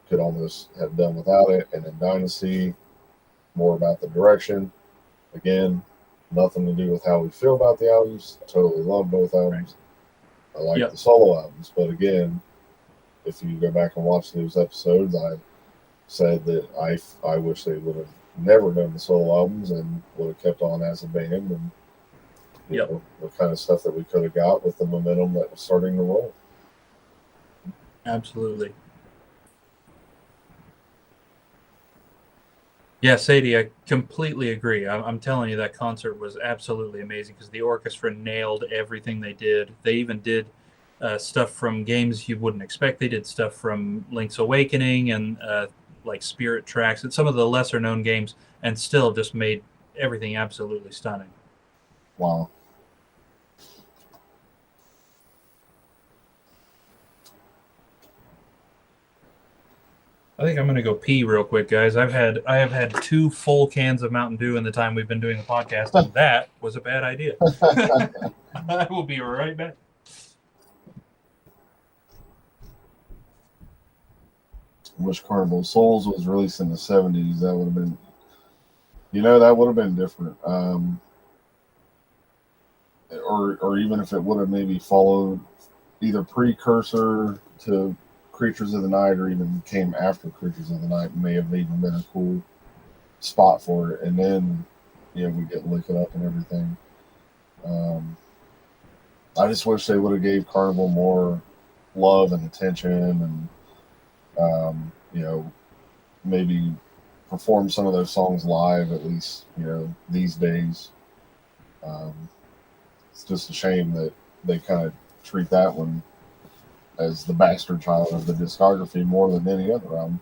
Could almost have done without it. And then Dynasty, more about the direction. Again, nothing to do with how we feel about the albums. I totally love both albums. I like the solo albums. But again, if you go back and watch those episodes, I said that I wish they would have never done the solo albums and would have kept on as a band, and you know, the kind of stuff that we could have got with the momentum that was starting to roll. Absolutely. Yeah, Sadie, I completely agree. I'm telling you, that concert was absolutely amazing because the orchestra nailed everything they did. They even did stuff from games you wouldn't expect. They did stuff from Link's Awakening and like Spirit Tracks and some of the lesser known games, and still just made everything absolutely stunning. Wow. I think I'm gonna go pee real quick, guys. I have had 2 full cans of Mountain Dew in the time we've been doing the podcast, and that was a bad idea. I will be right back. Wish Carnival of Souls was released in the 70s. That would have been, that would have been different. Or even if it would have maybe followed either precursor to Creatures of the Night or even came after Creatures of the Night, may have even been a cool spot for it. And then, we get Lick It Up and everything. I just wish they would have gave Carnival more love and attention, and maybe perform some of those songs live, at least, these days. It's just a shame that they kind of treat that one as the bastard child of the discography more than any other album,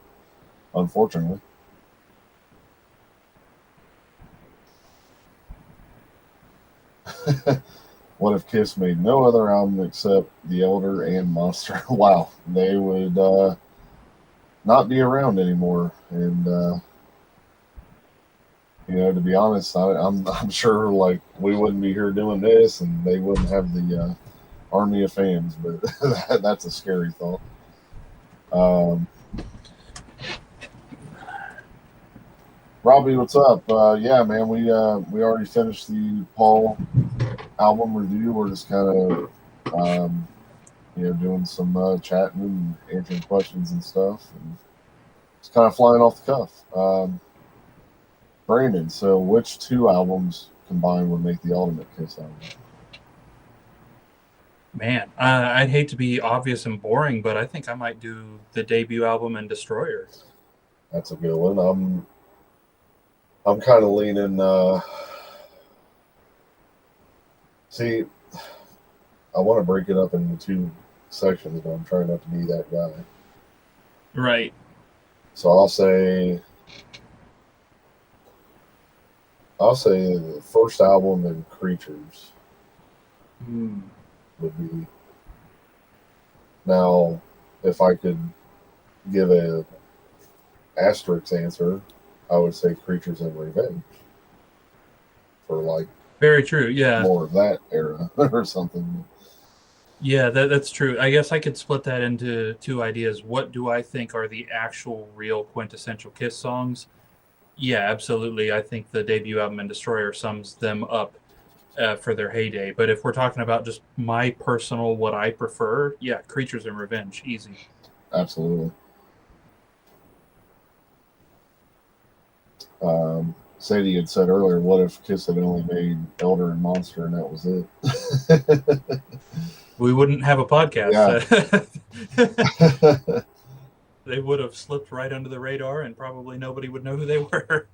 unfortunately. What if Kiss made no other album except The Elder and Monster? Wow, they would not be around anymore. And to be honest, I'm sure like we wouldn't be here doing this, and they wouldn't have the army of fans. But that's a scary thought. Robbie, what's up? Yeah, man, we already finished the Paul album review. We're just kind of doing some chatting and answering questions and stuff, and it's kind of flying off the cuff. Brandon, so which 2 albums combined would make the ultimate Kiss album? Man, I'd hate to be obvious and boring, but I think I might do the debut album and Destroyer. That's a good one. I'm kind of leaning. See, I want to break it up into two sections, but I'm trying not to be that guy. Right. So I'll say the first album and Creatures would be. Now, if I could give a asterisk answer, I would say Creatures and Revenge for like Very true. Yeah. more of that era or something. Yeah, that's true. I guess I could split that into two ideas. What do I think are the actual real quintessential Kiss songs? Yeah, absolutely. I think the debut album and Destroyer sums them up for their heyday. But if we're talking about just my personal, what I prefer, yeah, Creatures and Revenge, easy. Absolutely. Sadie had said earlier, what if Kiss had only made Elder and Monster and that was it? We wouldn't have a podcast. Yeah. They would have slipped right under the radar and probably nobody would know who they were.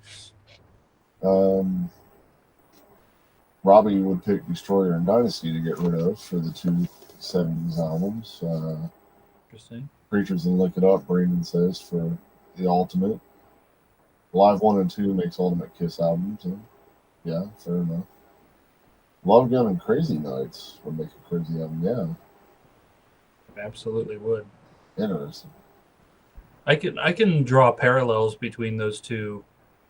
Robbie would pick Destroyer and Dynasty to get rid of for the two 70s albums. Interesting. Creatures and Lick It Up, Brandon says, for the Ultimate. Live 1 and 2 makes Ultimate Kiss albums. So yeah, fair enough. Love Gun and Crazy Nights would make a crazy album. Yeah. Absolutely would. Interesting. I can draw parallels between those two.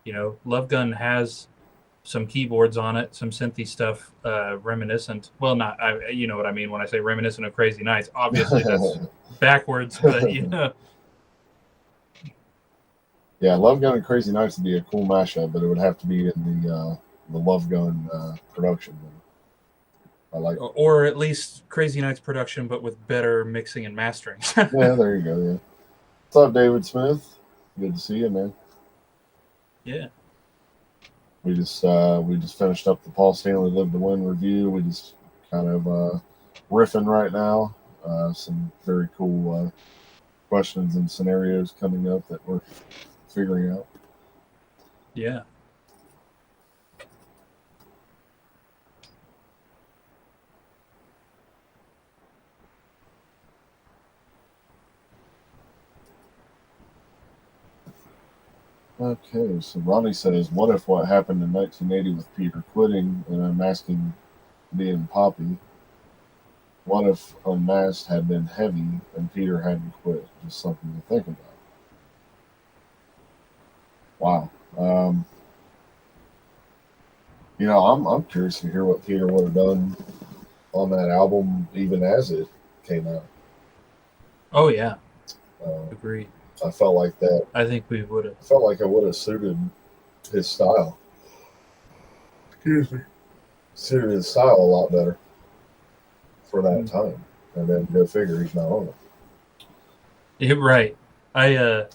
You know, Love Gun has some keyboards on it, some synthy stuff, reminiscent. Well, not you know what I mean when I say reminiscent of Crazy Nights. Obviously, that's backwards, but you know. Yeah, Love Gun and Crazy Nights would be a cool mashup, but it would have to be in the Love Gun production. I like, or at least Crazy Nights production, but with better mixing and mastering. Yeah, there you go. Yeah. What's up, David Smith? Good to see you, man. Yeah. We just finished up the Paul Stanley Live to Win review. We just kind of riffing right now. Some very cool questions and scenarios coming up that we're figuring out. Yeah. Okay, so Ronnie says, what if what happened in 1980 with Peter quitting, and I'm asking being Poppy, what if Unmasked had been heavy and Peter hadn't quit? Just something to think about. Wow. I'm curious to hear what Peter would have done on that album, even as it came out. Oh yeah. Agreed. I felt like that. I think we would have. I felt like it would have suited his style. Excuse me. Suited his style a lot better for that time. And then go figure, he's not on it. Yeah, right. I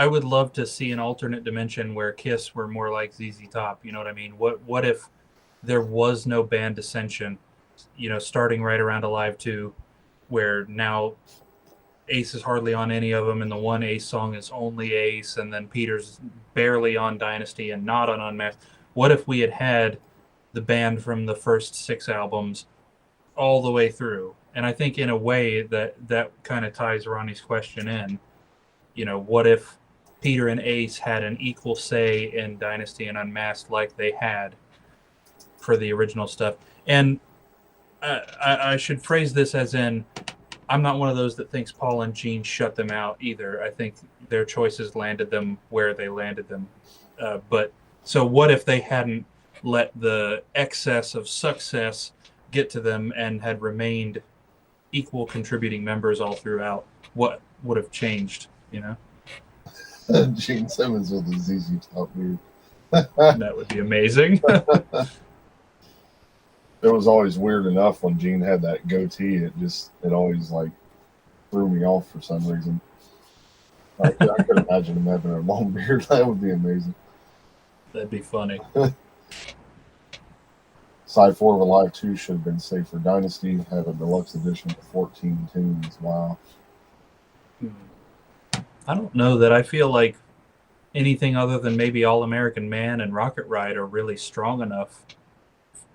would love to see an alternate dimension where Kiss were more like ZZ Top. You know what I mean? What if there was no band dissension? You know, starting right around Alive 2, where now Ace is hardly on any of them, and the one Ace song is only Ace, and then Peter's barely on Dynasty and not on Unmasked. What if we had the band from the first 6 albums all the way through? And I think in a way that kind of ties Ronnie's question in. You know, what if Peter and Ace had an equal say in Dynasty and Unmasked like they had for the original stuff? And I should phrase this as in, I'm not one of those that thinks Paul and Gene shut them out either. I think their choices landed them where they landed them. But so what if they hadn't let the excess of success get to them and had remained equal contributing members all throughout? What would have changed, you know? Gene Simmons with the ZZ Top beard. That would be amazing. It was always weird enough when Gene had that goatee. It always like threw me off for some reason. I could imagine him having a long beard. That would be amazing. That'd be funny. Side 4 of Alive 2 should have been saved for Dynasty. Have a deluxe edition with 14 tunes. Wow. I don't know that I feel like anything other than maybe All American Man and Rocket Ride are really strong enough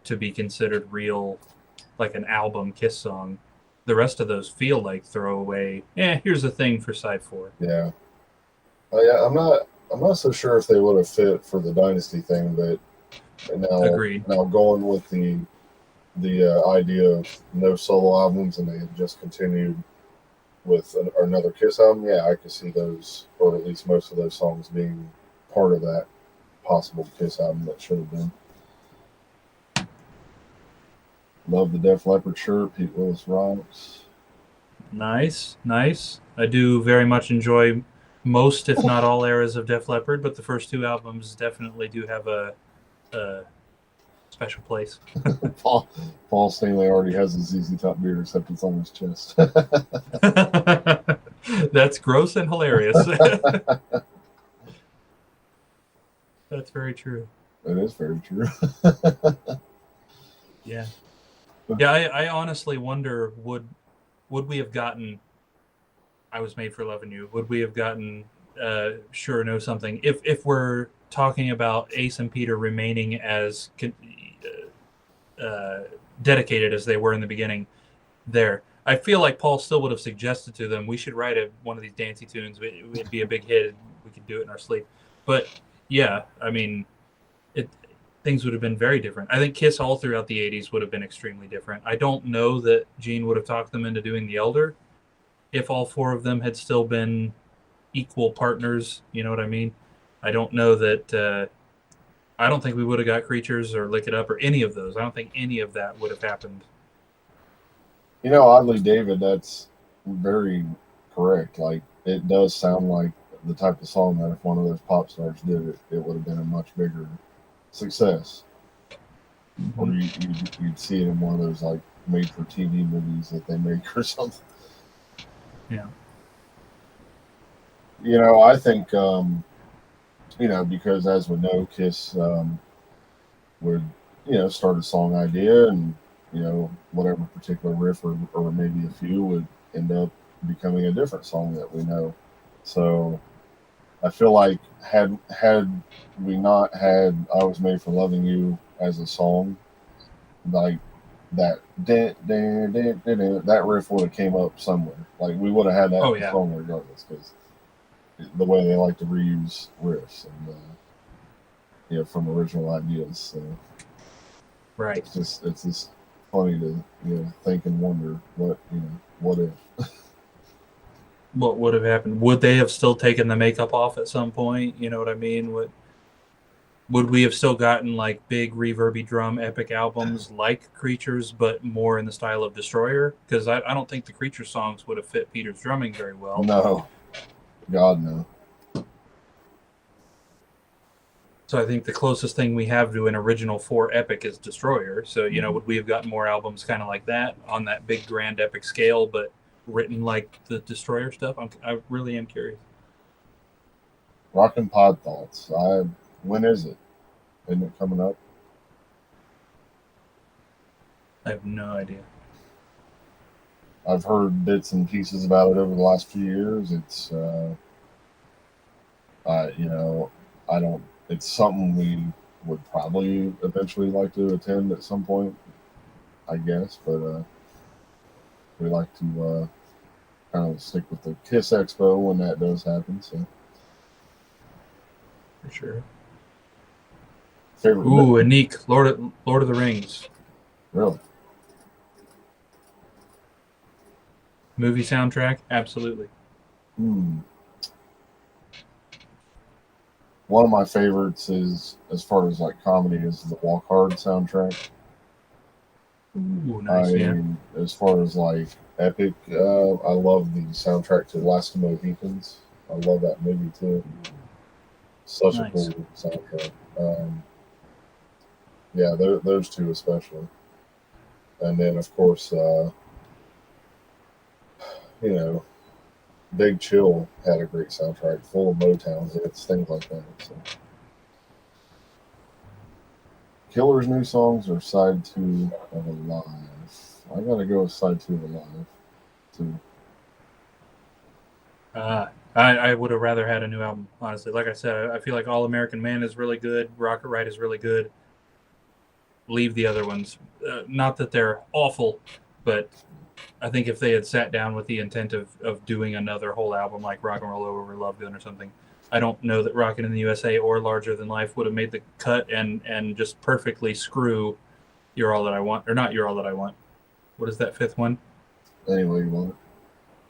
to be considered real, like an album Kiss song. The rest of those feel like throwaway. Here's a thing for side 4. Yeah. Yeah, I'm not so sure if they would have fit for the Dynasty thing, but Agreed. now going with the idea of no solo albums, and they had just continued with another Kiss album. Yeah, I could see those, or at least most of those songs, being part of that possible Kiss album that should have been. Love the Def Leppard shirt. Pete Willis rocks. Nice. I do very much enjoy most, if not all, eras of Def Leppard, but the first 2 albums definitely do have a special place. Paul Stanley already has his ZZ Top beard, except it's on his chest. That's gross and hilarious. That's very true. That is very true. Yeah. I honestly wonder, would we have gotten I Was Made for Loving You? Would we have gotten Sure Know Something if we're talking about Ace and Peter remaining as dedicated as they were in the beginning there? I feel like Paul still would have suggested to them, we should write one of these dancey tunes. It'd be a big hit. We could do it in our sleep. But yeah, I mean, things would have been very different. I think Kiss all throughout the 80s would have been extremely different. I don't know that Gene would have talked them into doing The Elder if all 4 of them had still been equal partners. You know what I mean? I don't know that... I don't think we would have got Creatures or Lick It Up or any of those. I don't think any of that would have happened. You know, oddly, David, that's very correct. Like, it does sound like the type of song that if one of those pop stars did it, it would have been a much bigger success. Mm-hmm. Or you'd see it in one of those, like, made-for-TV movies that they make or something. Yeah. You know, I think, because as we know, Kiss would, start a song idea, and, whatever particular riff or maybe a few would end up becoming a different song that we know. So I feel like had we not had I Was Made for Loving You as a song, like that that riff would have came up somewhere. Like, we would have had that song regardless, because the way they like to reuse riffs and from original ideas. So right, it's just funny to think and wonder what if. What would have happened? Would they have still taken the makeup off at some point? You know what I mean? Would we have still gotten like big reverby drum epic albums like Creatures, but more in the style of Destroyer? Because I don't think the Creature songs would have fit Peter's drumming very well. No, God no. So I think the closest thing we have to an original 4 epic is Destroyer. So, would we have gotten more albums kind of like that on that big grand epic scale, but written like the Destroyer stuff? I really am curious. Rockin' Pod Thoughts. When is it? Isn't it coming up? I have no idea. I've heard bits and pieces about it over the last few years. It's, I don't. It's something we would probably eventually like to attend at some point, I guess. But we like to kind of stick with the Kiss Expo when that does happen. So For sure. Favorite. Ooh, Anik, Lord of the Rings. Really? Movie soundtrack? Absolutely. One of my favorites is, as far as like comedy, is the Walk Hard soundtrack. Ooh, nice. As far as like epic, I love the soundtrack to Last of the Mohicans. I love that movie too. Such a cool soundtrack. Those two especially. And then of course, Big Chill had a great soundtrack full of Motown hits, things like that. So. Killer's new songs or side 2 of Alive? I gotta go with side 2 of Alive. Too. I would have rather had a new album, honestly. Like I said, I feel like All American Man is really good. Rocket Ride is really good. Leave the other ones. Not that they're awful, but I think if they had sat down with the intent of doing another whole album like Rock and Roll Over Love Gun or something, I don't know that Rockin' in the USA or Larger Than Life would have made the cut and just perfectly screw You're All That I Want. Or not You're All That I Want. What is that fifth one? Anyway you want it.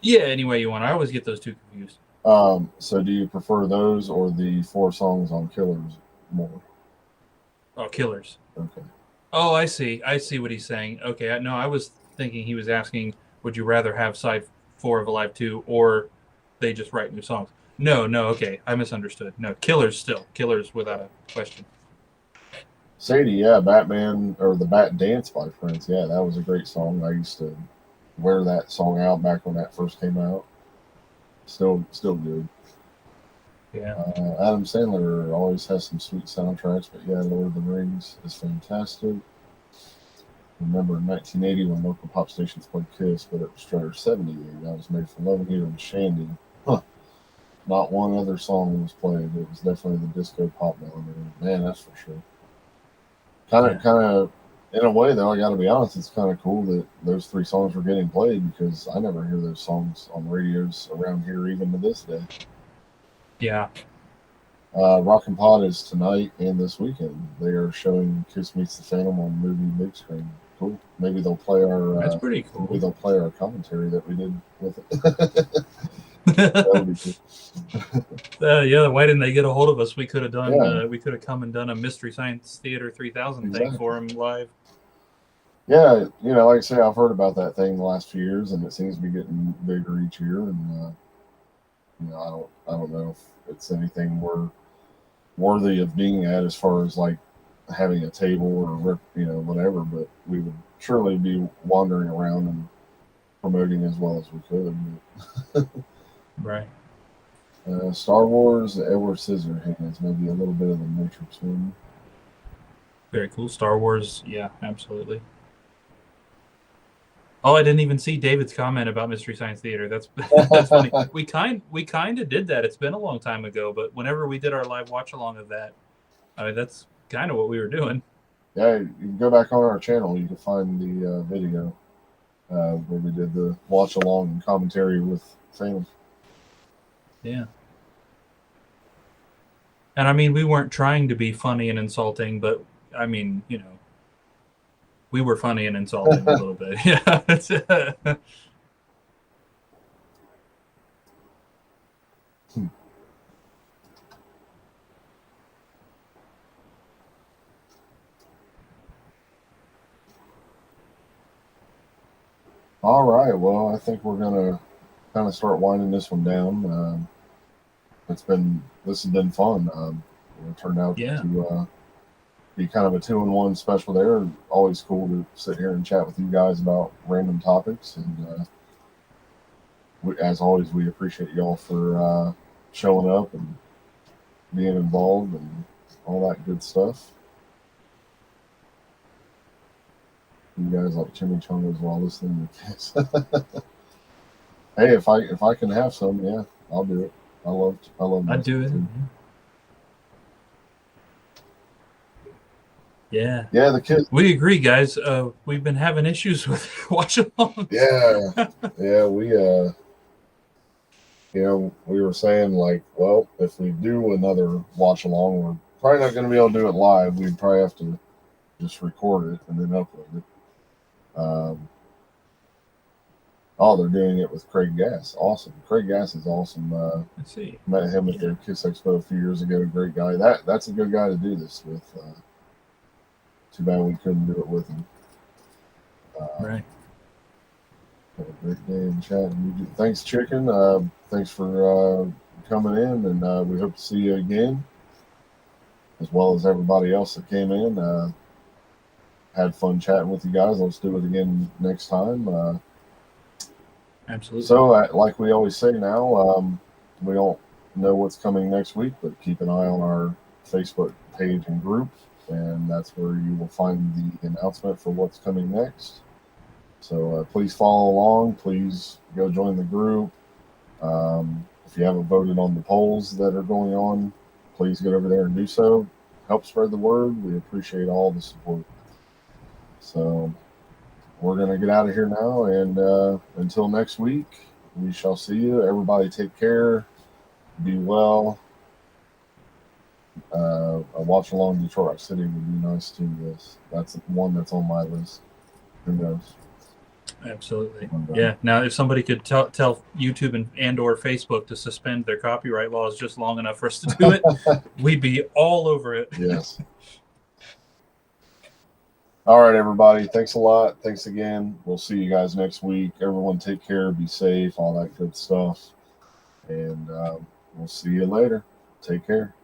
Yeah, Any Way You Want. I always get those two confused. So do you prefer those or the 4 songs on Killers more? Oh, Killers. Okay. Oh, I see. I see what he's saying. Okay, no, I was thinking he was asking, would you rather have side 4 of Alive 2 or they just write new songs? No, okay, I misunderstood. No, Killers still. Killers without a question. Sadie, yeah, Batman or the Bat Dance by Prince. Yeah, that was a great song. I used to wear that song out back when that first came out. Still good. Yeah. Adam Sandler always has some sweet soundtracks, but yeah, Lord of the Rings is fantastic. Remember in 1980 when local pop stations played Kiss, but it was Strutter 78. I was made for loving you and Shandy. Huh. Not one other song was played. It was definitely the disco pop melody. Man, that's for sure. Kind of, in a way though, I got to be honest, it's kind of cool that those 3 songs were getting played because I never hear those songs on radios around here even to this day. Yeah. Rockin' Pod is tonight and this weekend. They are showing Kiss Meets the Phantom on movie big screen. Cool. Maybe they'll play our. That's pretty cool. Maybe they'll play our commentary that we did with it. That would be cool. Yeah. Why didn't they get a hold of us? We could have done. Yeah. We could have come and done a Mystery Science Theater 3000 thing for them live. Yeah, like I say, I've heard about that thing the last few years, and it seems to be getting bigger each year. And I don't know if it's anything we're worthy of being at as far as like having a table or whatever, but we would surely be wandering around and promoting as well as we could. Right. Star Wars, Edward Scissorhands, maybe a little bit of the Matrix one. Very cool. Star Wars, yeah, absolutely. Oh, I didn't even see David's comment about Mystery Science Theater. That's funny. We kind of did that. It's been a long time ago, but whenever we did our live watch along of that, I mean, that's kind of what we were doing. Yeah, you can go back on our channel. You can find the video where we did the watch along and commentary with fans. Yeah. And I mean, we weren't trying to be funny and insulting, but I mean, we were funny and insulting a little bit. Yeah. All right. Well, I think we're gonna kind of start winding this one down. This has been fun. It turned out to be kind of a 2-in-1 special there. Always cool to sit here and chat with you guys about random topics. And as always, we appreciate y'all for showing up and being involved and all that good stuff. You guys like chimichangas while listening to this. Hey, if I can have some, yeah, I'll do it. I love. I'd do it. Too. Yeah. Yeah, the kids. We agree, guys. We've been having issues with watch along. Yeah, we were saying like, well, if we do another watch along, we're probably not going to be able to do it live. We'd probably have to just record it and then upload it. They're doing it with Craig Gass. Awesome. Craig Gass is awesome. Let's see. Met him at the Kiss Expo a few years ago. Great guy. That's a good guy to do this with. Too bad we couldn't do it with him. Right. Have a great day in chat. Thanks, Chicken. Thanks for coming in, and we hope to see you again, as well as everybody else that came in. Had fun chatting with you guys. Let's do it again next time. Absolutely. So, like we always say now, we don't know what's coming next week, but keep an eye on our Facebook page and group. and that's where you will find the announcement for what's coming next. So please follow along. Please go join the group. If you haven't voted on the polls that are going on, please get over there and do so. Help spread the word. We appreciate all the support. So we're going to get out of here now, and until next week, we shall see you. Everybody take care. Be well. A watch along Detroit City would be nice too. That's one that's on my list. Who knows? Absolutely. Yeah. Now, if somebody could tell YouTube and or Facebook to suspend their copyright laws just long enough for us to do it, we'd be all over it. Yes. All right, everybody. Thanks a lot. Thanks again. We'll see you guys next week. Everyone take care. Be safe. All that good stuff. And we'll see you later. Take care.